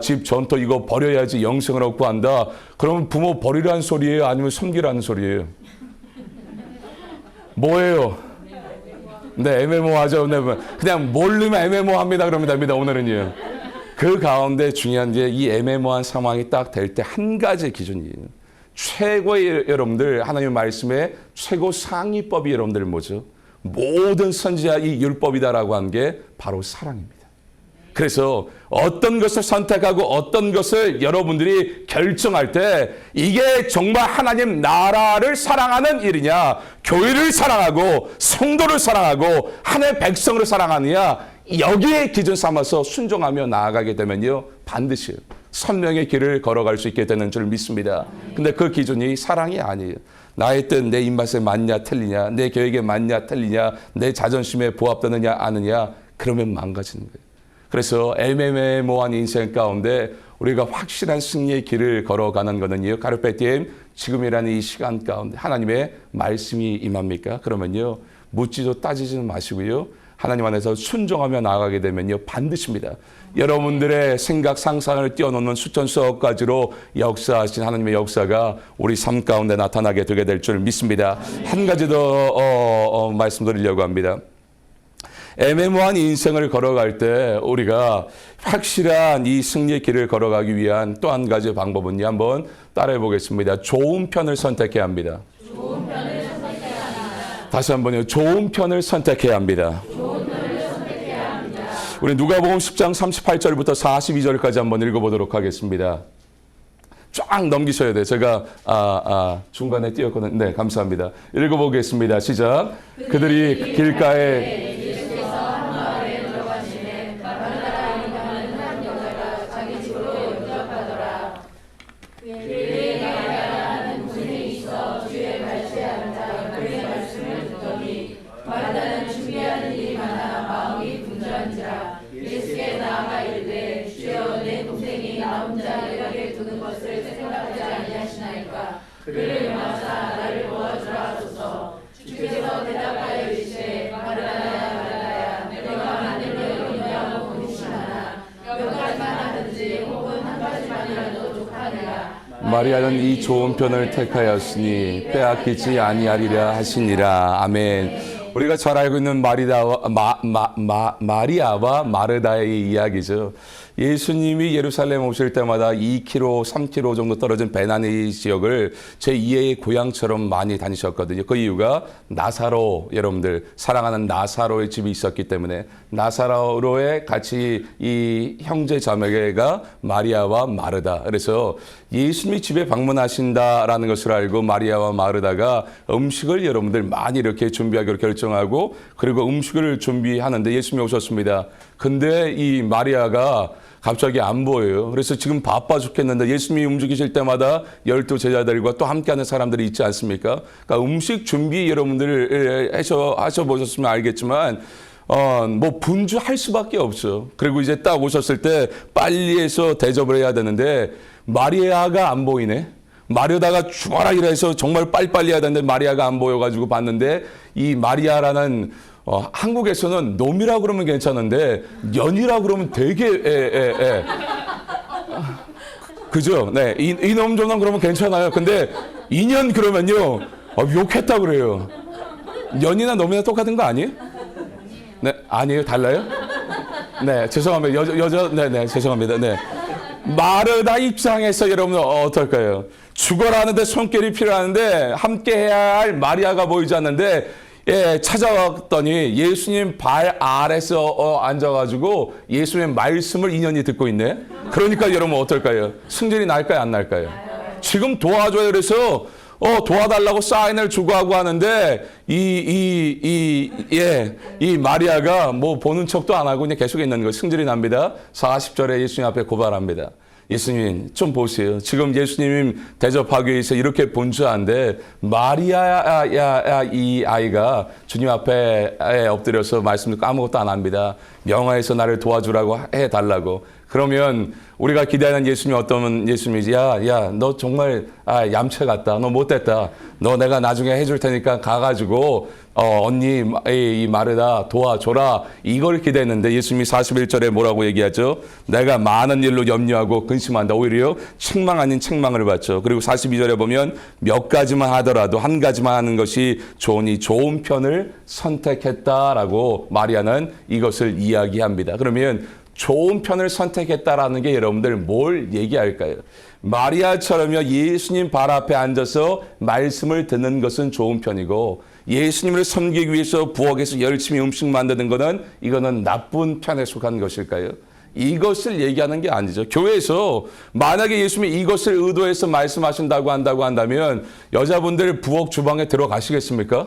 집 전토 이거 버려야지 영생을 얻고 한다. 그러면 부모 버리라는 소리예요? 아니면 섬기라는 소리예요? 뭐예요? 네, 애매모호하죠. 그냥 모르면 애매모호합니다. 그러면 됩니다. 오늘은요. 그 가운데 중요한 게 이 애매모호한 상황이 딱 될 때 한 가지 기준이에요. 최고의 여러분들 하나님의 말씀에 최고 상위법이 여러분들 뭐죠? 모든 선지자 이 율법이다라고 한 게 바로 사랑입니다. 그래서 어떤 것을 선택하고 어떤 것을 여러분들이 결정할 때 이게 정말 하나님 나라를 사랑하는 일이냐, 교회를 사랑하고 성도를 사랑하고 하나님의 백성을 사랑하느냐, 여기에 기준 삼아서 순종하며 나아가게 되면요 반드시 선명의 길을 걸어갈 수 있게 되는 줄 믿습니다. 근데 그 기준이 사랑이 아니에요. 나의 뜻, 내 입맛에 맞냐 틀리냐, 내 계획에 맞냐 틀리냐, 내 자존심에 부합되느냐 아느냐, 그러면 망가지는 거예요. 그래서 애매모호한 인생 가운데 우리가 확실한 승리의 길을 걸어가는 것은요, 카르페디엠 지금이라는 이 시간 가운데 하나님의 말씀이 임합니까? 그러면요 묻지도 따지지도 마시고요, 하나님 안에서 순종하며 나아가게 되면요, 반드시입니다. 여러분들의 생각, 상상을 뛰어넘는 수천 수억 가지로 역사하신 하나님의 역사가 우리 삶 가운데 나타나게 되게 될 줄 믿습니다. 한 가지 더 말씀드리려고 합니다. 애매모호한 인생을 걸어갈 때 우리가 확실한 이 승리의 길을 걸어가기 위한 또 한 가지 방법은요, 한번 따라해 보겠습니다. 좋은 편을 선택해야 합니다. 좋은 편을 선택해야 합니다. 다시 한번요. 좋은 편을 선택해야 합니다. 좋은 편을 선택해야 합니다. 우리 누가복음 10장 38절부터 42절까지 한번 읽어보도록 하겠습니다. 쫙 넘기셔야 돼요. 제가 중간에 띄었거든요. 네, 감사합니다. 읽어보겠습니다. 시작. 그들이 길가에 예수께 나아가 이르되 주여 내 동생이 나 혼자 외곽에 두는 것을 생각하지 아니하시나이까. 그를 명하사 나를 도와주라 하소서. 주께서 대답하여 이르시되 마르다야 마르다야 내가 만일로 염려하고 고민하나 몇 가지만 하든지 혹은 한 가지만이라도 족하니라. 마리아는 이 좋은 편을 택하였으니 빼앗기지 아니하리라 하시니라. 아멘. 우리가 잘 알고 있는 마리아와 마르다의 이야기죠. 예수님이 예루살렘 오실 때마다 2km, 3km 정도 떨어진 베나니 지역을 제2의 고향처럼 많이 다니셨거든요. 그 이유가 나사로, 여러분들 사랑하는 나사로의 집이 있었기 때문에 나사로에 같이 이 형제 자매가 마리아와 마르다. 그래서 예수님이 집에 방문하신다라는 것을 알고 마리아와 마르다가 음식을 여러분들 많이 이렇게 준비하기로 결정하고 그리고 음식을 준비하는데 예수님이 오셨습니다. 근데 이 마리아가 갑자기 안 보여요. 그래서 지금 바빠 죽겠는데 예수님이 움직이실 때마다 12 제자들과 또 함께하는 사람들이 있지 않습니까? 그러니까 음식 준비 여러분들 하셔보셨으면 알겠지만 뭐 분주할 수밖에 없어. 그리고 이제 딱 오셨을 때 빨리 해서 대접을 해야 되는데 마리아가 안 보이네. 마리아다가 죽어라 이래서 정말 빨리빨리 해야 되는데 마리아가 안 보여가지고 봤는데 이 마리아라는 한국에서는 놈이라고 그러면 괜찮은데 년이라고 그러면 되게 그죠? 네, 이놈 저놈 그러면 괜찮아요. 근데 2년 그러면요 욕했다 그래요. 년이나 놈이나 똑같은 거 아니에요? 네, 아니에요? 달라요? 네, 죄송합니다. 네, 죄송합니다. 네. 마르다 입장에서 여러분 어떨까요? 죽어라 하는데 손길이 필요한데 함께 해야 할 마리아가 보이지 않는데 찾아왔더니 예수님 발 아래서 앉아가지고 예수님의 말씀을 2년이 듣고 있네. 그러니까 여러분 어떨까요? 승진이 날까요? 안 날까요? 지금 도와줘요. 그래서 도와달라고 사인을 주고 하고 하는데 이 마리아가 뭐 보는 척도 안 하고 그냥 계속 있는 거 승질이 납니다. 40절에 예수님 앞에 고발합니다. 예수님 좀 보세요. 지금 예수님 대접하기 위해서 이렇게 분주한데 마리아 이 아이가 주님 앞에 엎드려서 말씀 듣고 아무것도 안 합니다. 명하에서 나를 도와주라고 해달라고. 그러면 우리가 기대하는 예수님이 어떤 예수님이지? 야, 너 정말 얌체 같다. 너 못됐다. 너 내가 나중에 해줄 테니까 가가지고 언니 이 마르다 도와줘라. 이걸 기대했는데 예수님이 41절에 뭐라고 얘기하죠? 내가 많은 일로 염려하고 근심한다. 오히려 책망 아닌 책망을 받죠. 그리고 42절에 보면 몇 가지만 하더라도 한 가지만 하는 것이 좋으니 좋은 편을 선택했다라고 마리아는 이것을 이야기합니다. 그러면 좋은 편을 선택했다라는 게 여러분들 뭘 얘기할까요? 마리아처럼요 예수님 발 앞에 앉아서 말씀을 듣는 것은 좋은 편이고 예수님을 섬기기 위해서 부엌에서 열심히 음식 만드는 것은 이거는 나쁜 편에 속한 것일까요? 이것을 얘기하는 게 아니죠. 교회에서 만약에 예수님이 이것을 의도해서 말씀하신다고 한다면 여자분들 부엌 주방에 들어가시겠습니까?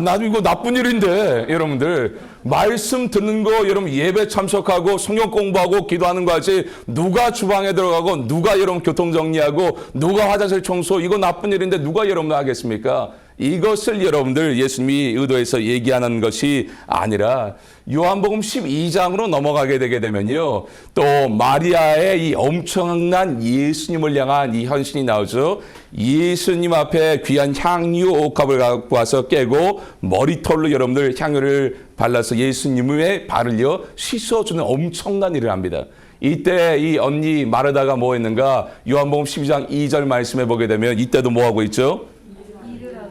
나도 이거 나쁜 일인데 여러분들 말씀 듣는 거 여러분 예배 참석하고 성경 공부하고 기도하는 거 하지 누가 주방에 들어가고 누가 여러분 교통 정리하고 누가 화장실 청소 이거 나쁜 일인데 누가 여러분 하겠습니까? 이것을 여러분들 예수님이 의도해서 얘기하는 것이 아니라 요한복음 12장으로 넘어가게 되게 되면요. 또 마리아의 이 엄청난 예수님을 향한 이 헌신이 나오죠. 예수님 앞에 귀한 향유 옥합을 갖고 와서 깨고 머리털로 여러분들 향유를 발라서 예수님의 발을요 씻어주는 엄청난 일을 합니다. 이때 이 언니 마르다가 뭐 했는가? 요한복음 12장 2절 말씀해 보게 되면 이때도 뭐 하고 있죠?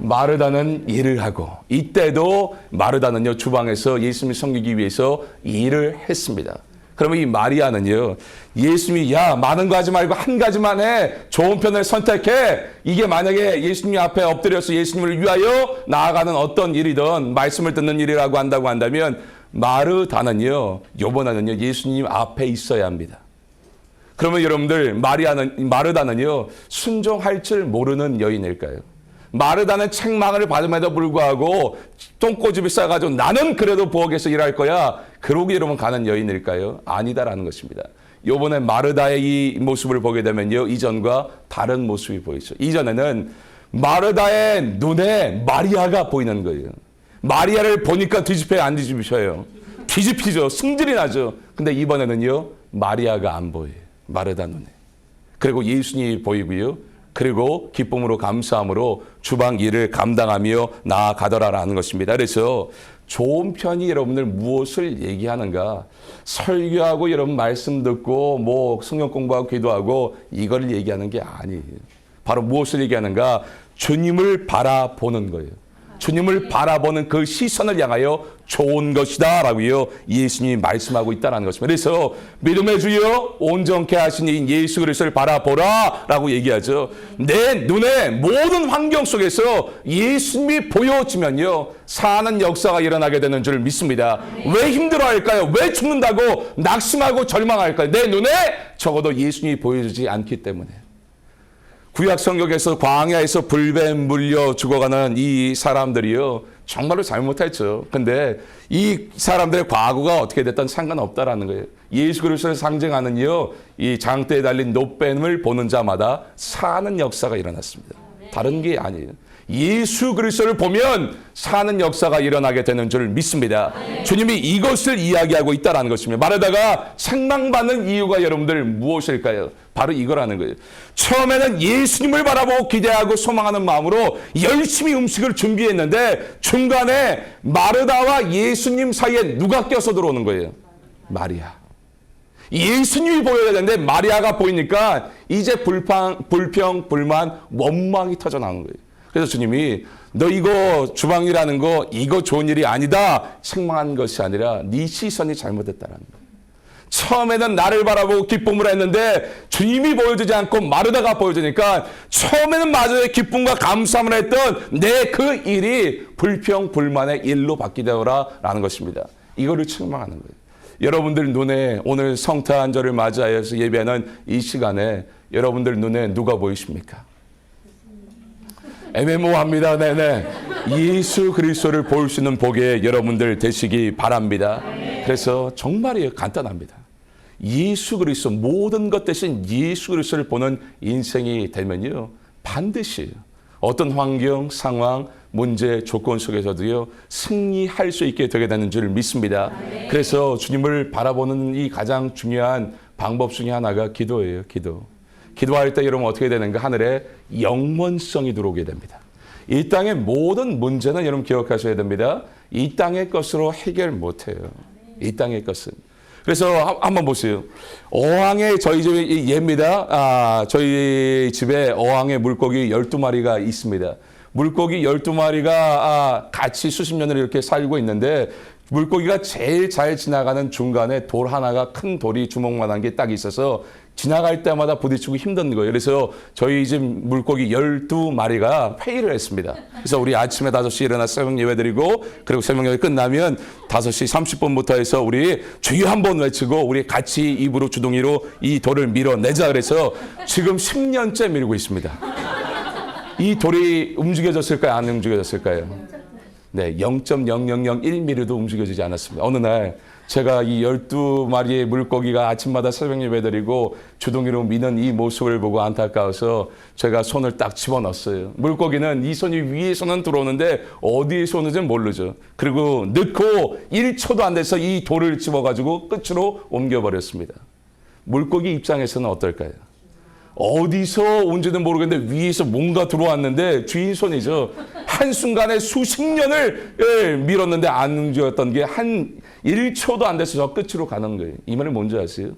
마르다는 일을 하고, 이때도 마르다는요 주방에서 예수님을 섬기기 위해서 일을 했습니다. 그러면 이 마리아는요, 예수님이 야 많은 거 하지 말고 한 가지만 해, 좋은 편을 선택해, 이게 만약에 예수님 앞에 엎드려서 예수님을 위하여 나아가는 어떤 일이든 말씀을 듣는 일이라고 한다고 한다면 마르다는요, 요번에는요 예수님 앞에 있어야 합니다. 그러면 여러분들 마르다는요 순종할 줄 모르는 여인일까요? 마르다는 책망을 받음에도 불구하고 똥꼬집이 싸가지고 나는 그래도 부엌에서 일할 거야, 그러고 여러분 가는 여인일까요? 아니다라는 것입니다. 요번에 마르다의 이 모습을 보게 되면요 이전과 다른 모습이 보이죠. 이전에는 마르다의 눈에 마리아가 보이는 거예요. 마리아를 보니까 뒤집혀요, 안 뒤집히셔요? 뒤집히죠. 승질이 나죠. 근데 이번에는요 마리아가 안 보여요, 마르다 눈에. 그리고 예수님이 보이고요, 그리고 기쁨으로 감사함으로 주방 일을 감당하며 나아가더라라는 것입니다. 그래서 좋은 편이 여러분들 무엇을 얘기하는가? 설교하고 여러분 말씀 듣고 뭐 성경 공부하고 기도하고 이걸 얘기하는 게 아니에요. 바로 무엇을 얘기하는가? 주님을 바라보는 거예요. 주님을 바라보는 그 시선을 향하여 좋은 것이다 라고요 예수님이 말씀하고 있다는 것입니다. 그래서 믿음의 주여 온전케 하신 이 예수 그리스도를 바라보라 라고 얘기하죠. 내 눈에 모든 환경 속에서 예수님이 보여지면요 사는 역사가 일어나게 되는 줄 믿습니다. 왜 힘들어할까요? 왜 죽는다고 낙심하고 절망할까요? 내 눈에 적어도 예수님이 보여주지 않기 때문에. 구약 성경에서 광야에서 불뱀 물려 죽어가는 이 사람들이요 정말로 잘못했죠. 근데 이 사람들의 과거가 어떻게 됐든 상관없다라는 거예요. 예수 그리스도를 상징하는요 이 장대에 달린 노뱀을 보는 자마다 사는 역사가 일어났습니다. 다른 게 아니에요. 예수 그리스도를 보면 사는 역사가 일어나게 되는 줄 믿습니다. 주님이 이것을 이야기하고 있다는 것입니다. 마르다가 책망받는 이유가 여러분들 무엇일까요? 바로 이거라는 거예요. 처음에는 예수님을 바라보고 기대하고 소망하는 마음으로 열심히 음식을 준비했는데 중간에 마르다와 예수님 사이에 누가 껴서 들어오는 거예요? 마리아. 예수님이 보여야 되는데 마리아가 보이니까 이제 불평, 불만, 원망이 터져 나오는 거예요. 그래서 주님이 너 이거 주방이라는 거 이거 좋은 일이 아니다 책망한 것이 아니라 네 시선이 잘못됐다는 거예요. 처음에는 나를 바라보고 기쁨을 했는데 주님이 보여주지 않고 마르다가 보여주니까 처음에는 마저의 기쁨과 감사함을 했던 내 그 일이 불평, 불만의 일로 바뀌되어라라는 것입니다. 이거를 책망하는 거예요. 여러분들 눈에 오늘 성탄절을 맞이하여서 예배하는 이 시간에 여러분들 눈에 누가 보이십니까? 애매모호합니다. 네네. 예수 그리스도를 볼 수 있는 복에 여러분들 되시기 바랍니다. 그래서 정말이에요. 간단합니다. 예수 그리스도 모든 것 대신 예수 그리스도를 보는 인생이 되면요 반드시 어떤 환경, 상황, 문제, 조건 속에서도요 승리할 수 있게 되게 되는 줄 믿습니다. 그래서 주님을 바라보는 이 가장 중요한 방법 중에 하나가 기도예요. 기도할 때 여러분 어떻게 되는가? 하늘에 영원성이 들어오게 됩니다. 이 땅의 모든 문제는 여러분 기억하셔야 됩니다. 이 땅의 것으로 해결 못해요. 이 땅의 것은. 그래서 한번 보세요. 어항에 저희 집에 예입니다. 저희 집에 어항에 물고기 12마리가 있습니다. 물고기 12마리가 같이 수십 년을 이렇게 살고 있는데 물고기가 제일 잘 지나가는 중간에 돌 하나가 큰 돌이 주먹만한 게 딱 있어서 지나갈 때마다 부딪히고 힘든 거예요. 그래서 저희 집 물고기 12마리가 회의를 했습니다. 그래서 우리 아침에 5시에 일어나서 새벽 예배 드리고 그리고 새벽 예배 끝나면 5시 30분부터 해서 우리 주여 한번 외치고 우리 같이 입으로 주둥이로 이 돌을 밀어내자 그래서 지금 10년째 밀고 있습니다. 이 돌이 움직여졌을까요? 안 움직여졌을까요? 네, 0.0001mm도 움직여지지 않았습니다. 어느 날 제가 이 12마리의 물고기가 아침마다 새벽 예배드리고 주둥이로 미는 이 모습을 보고 안타까워서 제가 손을 딱 집어넣었어요. 물고기는 이 손이 위에서는 들어오는데 어디에서 오는지 모르죠. 그리고 넣고 1초도 안 돼서 이 돌을 집어가지고 끝으로 옮겨버렸습니다. 물고기 입장에서는 어떨까요? 어디서 온지는 모르겠는데 위에서 뭔가 들어왔는데 주인 손이죠. 한순간에 수십 년을 밀었는데 안 움직였던 게 한 1초도 안 돼서 저 끝으로 가는 거예요. 이 말은 뭔지 아세요?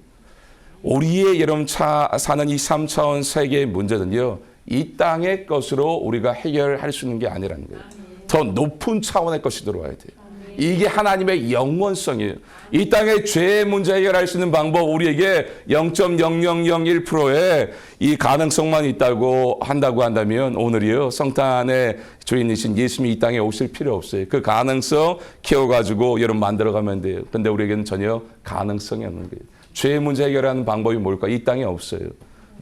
우리의 여러분 사는 이 3차원 세계의 문제는요. 이 땅의 것으로 우리가 해결할 수 있는 게 아니라는 거예요. 더 높은 차원의 것이 들어와야 돼요. 이게 하나님의 영원성이에요. 이 땅의 죄의 문제 해결할 수 있는 방법, 우리에게 0.0001%의 이 가능성만 있다고 한다면 오늘이요, 성탄의 주인이신 예수님이 이 땅에 오실 필요 없어요. 그 가능성 키워가지고 여러분 만들어가면 돼요. 근데 우리에게는 전혀 가능성이 없는 거예요. 죄의 문제 해결하는 방법이 뭘까? 이 땅에 없어요.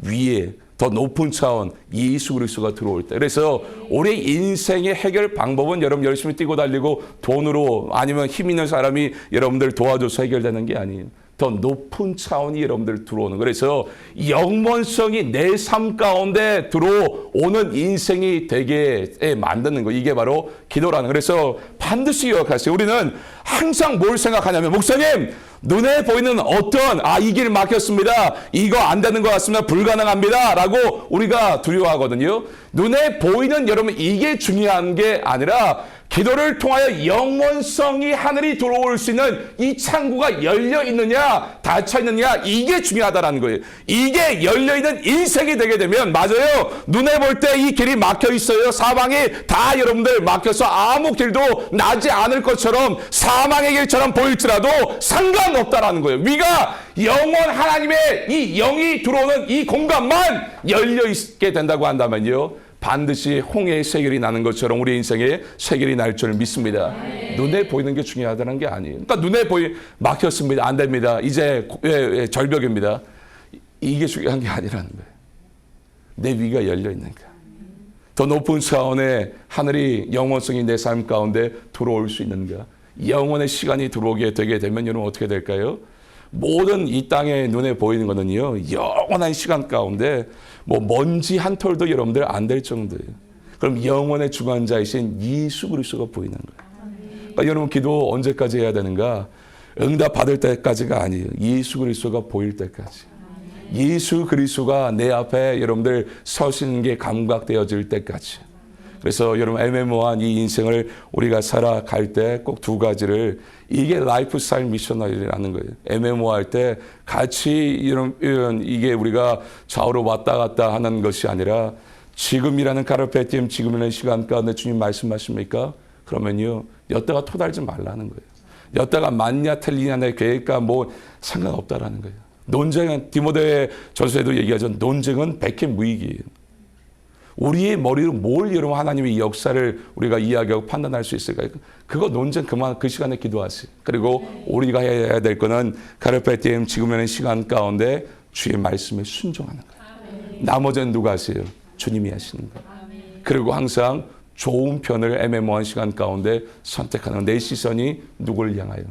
위에 더 높은 차원 예수 그리스도가 들어올 때. 그래서 우리 인생의 해결 방법은 여러분 열심히 뛰고 달리고 돈으로 아니면 힘 있는 사람이 여러분들 도와줘서 해결되는 게 아니에요. 더 높은 차원이 여러분들 들어오는. 그래서 영원성이 내 삶 가운데 들어오는 인생이 되게 만드는 거. 이게 바로 기도라는. 그래서 반드시 기억하세요. 우리는 항상 뭘 생각하냐면, 목사님 눈에 보이는 어떤 이 길 막혔습니다, 이거 안 되는 것 같습니다, 불가능합니다 라고 우리가 두려워하거든요. 눈에 보이는 여러분 이게 중요한 게 아니라 기도를 통하여 영원성이 하늘이 들어올 수 있는 이 창구가 열려 있느냐 닫혀 있느냐, 이게 중요하다라는 거예요. 이게 열려 있는 인생이 되게 되면, 맞아요, 눈에 볼 때 이 길이 막혀 있어요. 사방이 다 여러분들 막혀서 아무 길도 나지 않을 것처럼 사망의 길처럼 보일지라도 상관없다라는 거예요. 위가 영원 하나님의 이 영이 들어오는 이 공간만 열려 있게 된다고 한다면요, 반드시 홍해의 세결이 나는 것처럼 우리 인생에 세결이 날 줄 믿습니다. 눈에 보이는 게 중요하다는 게 아니에요. 그러니까 눈에 막혔습니다, 안 됩니다, 이제 절벽입니다, 이게 중요한 게 아니라는 거예요. 내 위가 열려 있는가, 더 높은 차원의 하늘이 영원성이 내 삶 가운데 들어올 수 있는가, 영원의 시간이 들어오게 되게 되면 여러분 어떻게 될까요? 모든 이 땅에 눈에 보이는 거는요, 영원한 시간 가운데 뭐 먼지 한 톨도 여러분들 안 될 정도예요. 그럼 영원의 주관자이신 예수 그리스도가 보이는 거예요. 그러니까 여러분 기도 언제까지 해야 되는가? 응답 받을 때까지가 아니에요. 예수 그리스도가 보일 때까지. 예수 그리스도가 내 앞에 여러분들 서시는 게 감각되어질 때까지. 그래서 여러분 애매모호한 이 인생을 우리가 살아갈 때 꼭 두 가지를, 이게 라이프 스타일 미셔너리라는 거예요. 애매모호할 때 같이 이런 이게 우리가 좌우로 왔다 갔다 하는 것이 아니라, 지금이라는 카르페디엠, 지금이라는 시간 가운데 주님 말씀하십니까? 그러면요, 여태가 토달지 말라는 거예요. 여태가 맞냐 틀리냐 내 계획과 뭐 상관없다라는 거예요. 논쟁은, 디모데 전서에도 얘기하죠. 논쟁은 백해무익이에요. 우리의 머리로 뭘 여러분 하나님의 역사를 우리가 이야기하고 판단할 수 있을까요? 그거 논쟁 그만, 그 시간에 기도하세요. 그리고 우리가 해야 될 거는 카르페디엠, 지금의 시간 가운데 주의 말씀에 순종하는 거예요. 나머지는 누가 하세요? 주님이 하시는 거예요. 그리고 항상 좋은 편을 애매모호한 시간 가운데 선택하는, 내 시선이 누구를 향하여.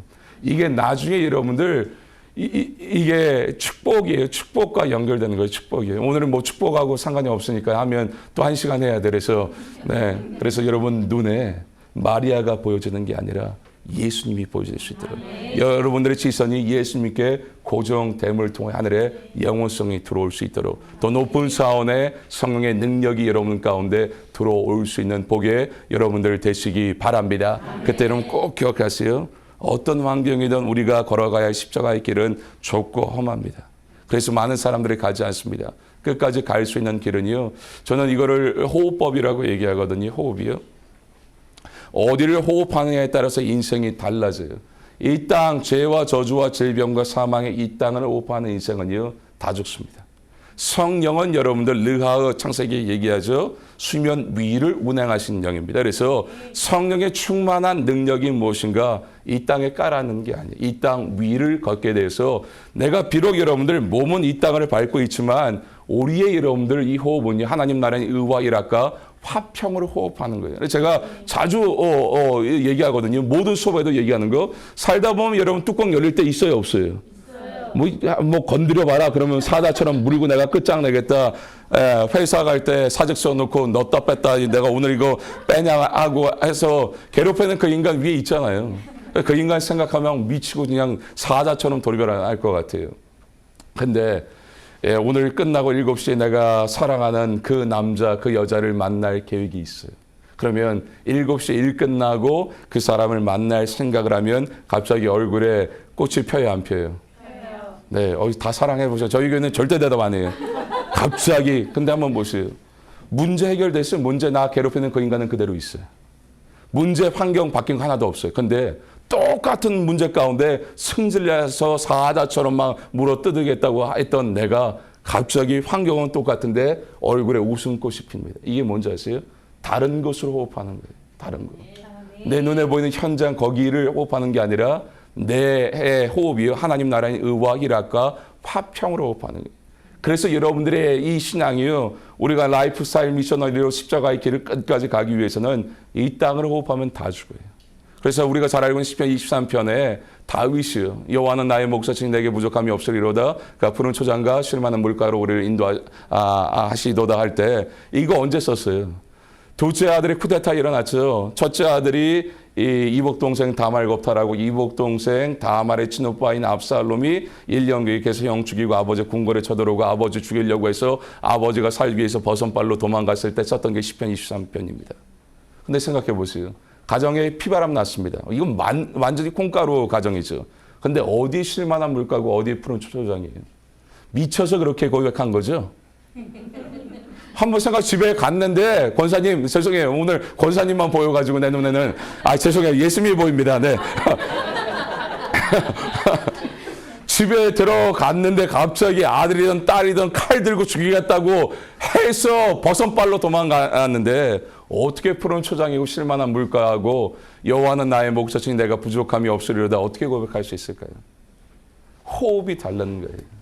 이게 나중에 여러분들 이게 축복이에요. 축복과 연결되는 거예요. 축복이에요. 오늘은 뭐 축복하고 상관이 없으니까 하면 또 1시간 해야 돼. 그래서 여러분 눈에 마리아가 보여지는 게 아니라 예수님이 보여질 수 있도록, 여러분들의 시선이 예수님께 고정됨을 통해 하늘의 영원성이 들어올 수 있도록, 더 높은 차원의 성령의 능력이 여러분 가운데 들어올 수 있는 복의 여러분들 되시기 바랍니다. 그때 여러분 꼭 기억하세요. 어떤 환경이든 우리가 걸어가야 할 십자가의 길은 좁고 험합니다. 그래서 많은 사람들이 가지 않습니다. 끝까지 갈 수 있는 길은요, 저는 이거를 호흡법이라고 얘기하거든요. 호흡이요. 어디를 호흡하느냐에 따라서 인생이 달라져요. 이 땅 죄와 저주와 질병과 사망의 이 땅을 호흡하는 인생은요, 다 죽습니다. 성령은 여러분들 르하의 창세기에 얘기하죠. 수면 위를 운행하시는 영입니다. 그래서 성령의 충만한 능력이 무엇인가? 이 땅에 깔아놓는 게 아니에요. 이 땅 위를 걷게 돼서, 내가 비록 여러분들 몸은 이 땅을 밟고 있지만 우리의 여러분들 이 호흡은요, 하나님 나라의 의와 일학과 화평으로 호흡하는 거예요. 그래서 제가 자주 얘기하거든요. 모든 수업에도 얘기하는 거. 살다 보면 여러분 뚜껑 열릴 때 있어요, 없어요? 뭐 건드려 봐라. 그러면 사자처럼 물고 내가 끝장내겠다. 회사 갈 때 사직서 놓고 넣었다 뺐다. 내가 오늘 이거 빼냐 하고 해서 괴롭히는 그 인간 위에 있잖아요. 그 인간 생각하면 미치고 그냥 사자처럼 돌변할 것 같아요. 근데 오늘 끝나고 7시에 내가 사랑하는 그 남자, 그 여자를 만날 계획이 있어요. 그러면 7시 일 끝나고 그 사람을 만날 생각을 하면 갑자기 얼굴에 꽃이 펴요, 안 펴요? 네, 다 사랑해 보세요. 저희 교회는 절대 대답 안 해요. 갑자기. 근데 한번 보세요. 문제 해결됐어요. 문제 나 괴롭히는 그 인간은 그대로 있어요. 문제 환경 바뀐 거 하나도 없어요. 근데 똑같은 문제 가운데 승질내서 사자처럼 막 물어 뜯으겠다고 했던 내가 갑자기 환경은 똑같은데 얼굴에 웃음꽃이 핍니다. 이게 뭔지 아세요? 다른 것으로 호흡하는 거예요. 다른 거. 내 눈에 보이는 현장 거기를 호흡하는 게 아니라 내 호흡이 하나님 나라의 의와 희락과 화평으로 호흡하는 거예요. 그래서 여러분들의 이 신앙이요, 우리가 라이프 스타일 미셔너리로 십자가의 길을 끝까지 가기 위해서는 이 땅을 호흡하면 다 죽어요. 그래서 우리가 잘 알고 있는 시편 23편에 다윗이요, 여호와는 나의 목자시니 내게 부족함이 없으리로다. 그가 푸른 초장과 쉴만한 물가로 우리를 인도하시도다 할 때 이거 언제 썼어요? 둘째 아들이 쿠데타 일어났죠. 첫째 아들이 이복 동생 다말 겁탈하고 이복 동생 다말의 친오빠인 압살롬이 1년 계획해서 형 죽이고 아버지 궁궐에 쳐들어오고 아버지 죽이려고 해서 아버지가 살기 위해서 버선발로 도망갔을 때 썼던 게 시편 23편입니다. 근데 생각해 보세요. 가정에 피바람 났습니다. 이건 완전히 콩가루 가정이죠. 근데 어디 쉴만한 물가고 어디 푸른 초장이에요? 미쳐서 그렇게 고백한 거죠. 한번 생각 집에 갔는데 권사님 죄송해요. 오늘 권사님만 보여가지고 내 눈에는 죄송해요. 예수님이 보입니다. 네. 집에 들어갔는데 갑자기 아들이든 딸이든 칼 들고 죽이겠다고 해서 버선발로 도망갔는데 어떻게 푸른 초장이고 쉴만한 물가하고 여호와는 나의 목자시니 내가 부족함이 없으리로다 어떻게 고백할 수 있을까요? 호흡이 다른 거예요.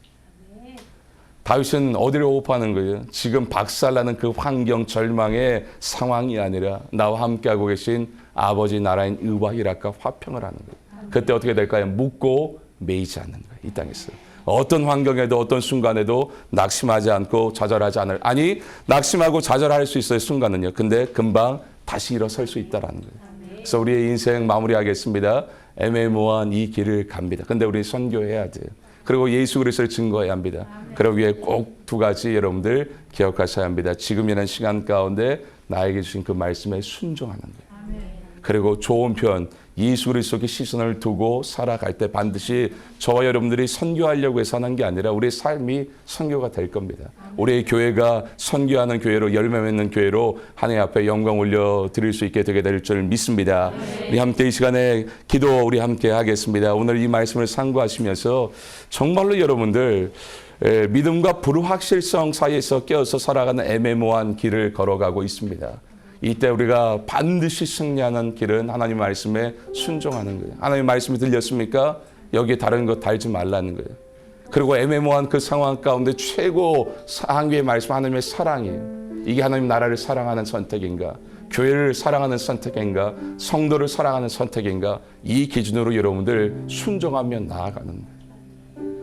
다윗은 어디를 호흡하는 거예요? 지금 박살나는 그 환경 절망의 상황이 아니라 나와 함께하고 계신 아버지 나라인 의와 희락과 화평을 하는 거예요. 그때 어떻게 될까요? 묻고 매이지 않는 거예요. 이 땅에서. 어떤 환경에도 어떤 순간에도 낙심하지 않고 좌절하지 않을. 아니 낙심하고 좌절할 수 있어요. 순간은요. 근데 금방 다시 일어설 수 있다라는 거예요. 그래서 우리의 인생 마무리하겠습니다. 애매모호한 이 길을 갑니다. 근데 우리 선교해야 돼요. 그리고 예수 그리스도를 증거해야 합니다. 그러기 위해 꼭 두 가지 여러분들 기억하셔야 합니다. 지금이라는 시간 가운데 나에게 주신 그 말씀에 순종하는 거예요. 그리고 좋은 편 예수 그리스도께 시선을 두고 살아갈 때 반드시 저와 여러분들이 선교하려고 해서 하는 게 아니라 우리의 삶이 선교가 될 겁니다. 우리의 교회가 선교하는 교회로 열매 맺는 교회로 하나님 앞에 영광 올려드릴 수 있게 되게 될 줄 믿습니다. 우리 함께 이 시간에 기도 우리 함께 하겠습니다. 오늘 이 말씀을 상고하시면서 정말로 여러분들 믿음과 불확실성 사이에서 껴서 살아가는 애매모호한 길을 걸어가고 있습니다. 이때 우리가 반드시 승리하는 길은 하나님 말씀에 순종하는 거예요. 하나님 말씀이 들렸습니까? 여기에 다른 것 달지 말라는 거예요. 그리고 애매모호한 그 상황 가운데 최고 상위의 말씀 하나님의 사랑이에요. 이게 하나님 나라를 사랑하는 선택인가? 교회를 사랑하는 선택인가? 성도를 사랑하는 선택인가? 이 기준으로 여러분들 순종하며 나아가는 거예요.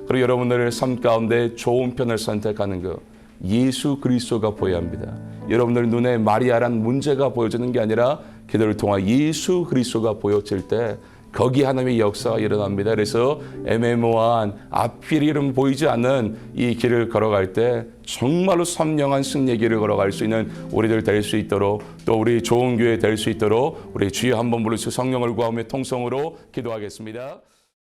그리고 여러분들의 삶 가운데 좋은 편을 선택하는 것. 예수 그리스도가 보여야 합니다. 여러분들 눈에 마리아란 문제가 보여지는 게 아니라 기도를 통해 예수 그리스도가 보여질 때 거기 하나님의 역사가 일어납니다. 그래서 애매모호한 앞길이 이름 보이지 않는 이 길을 걸어갈 때 정말로 선명한 승리의 길을 걸어갈 수 있는 우리들 될 수 있도록 또 우리 좋은 교회 될 수 있도록 우리 주여 한번 부르시고 성령을 구하며 통성으로 기도하겠습니다.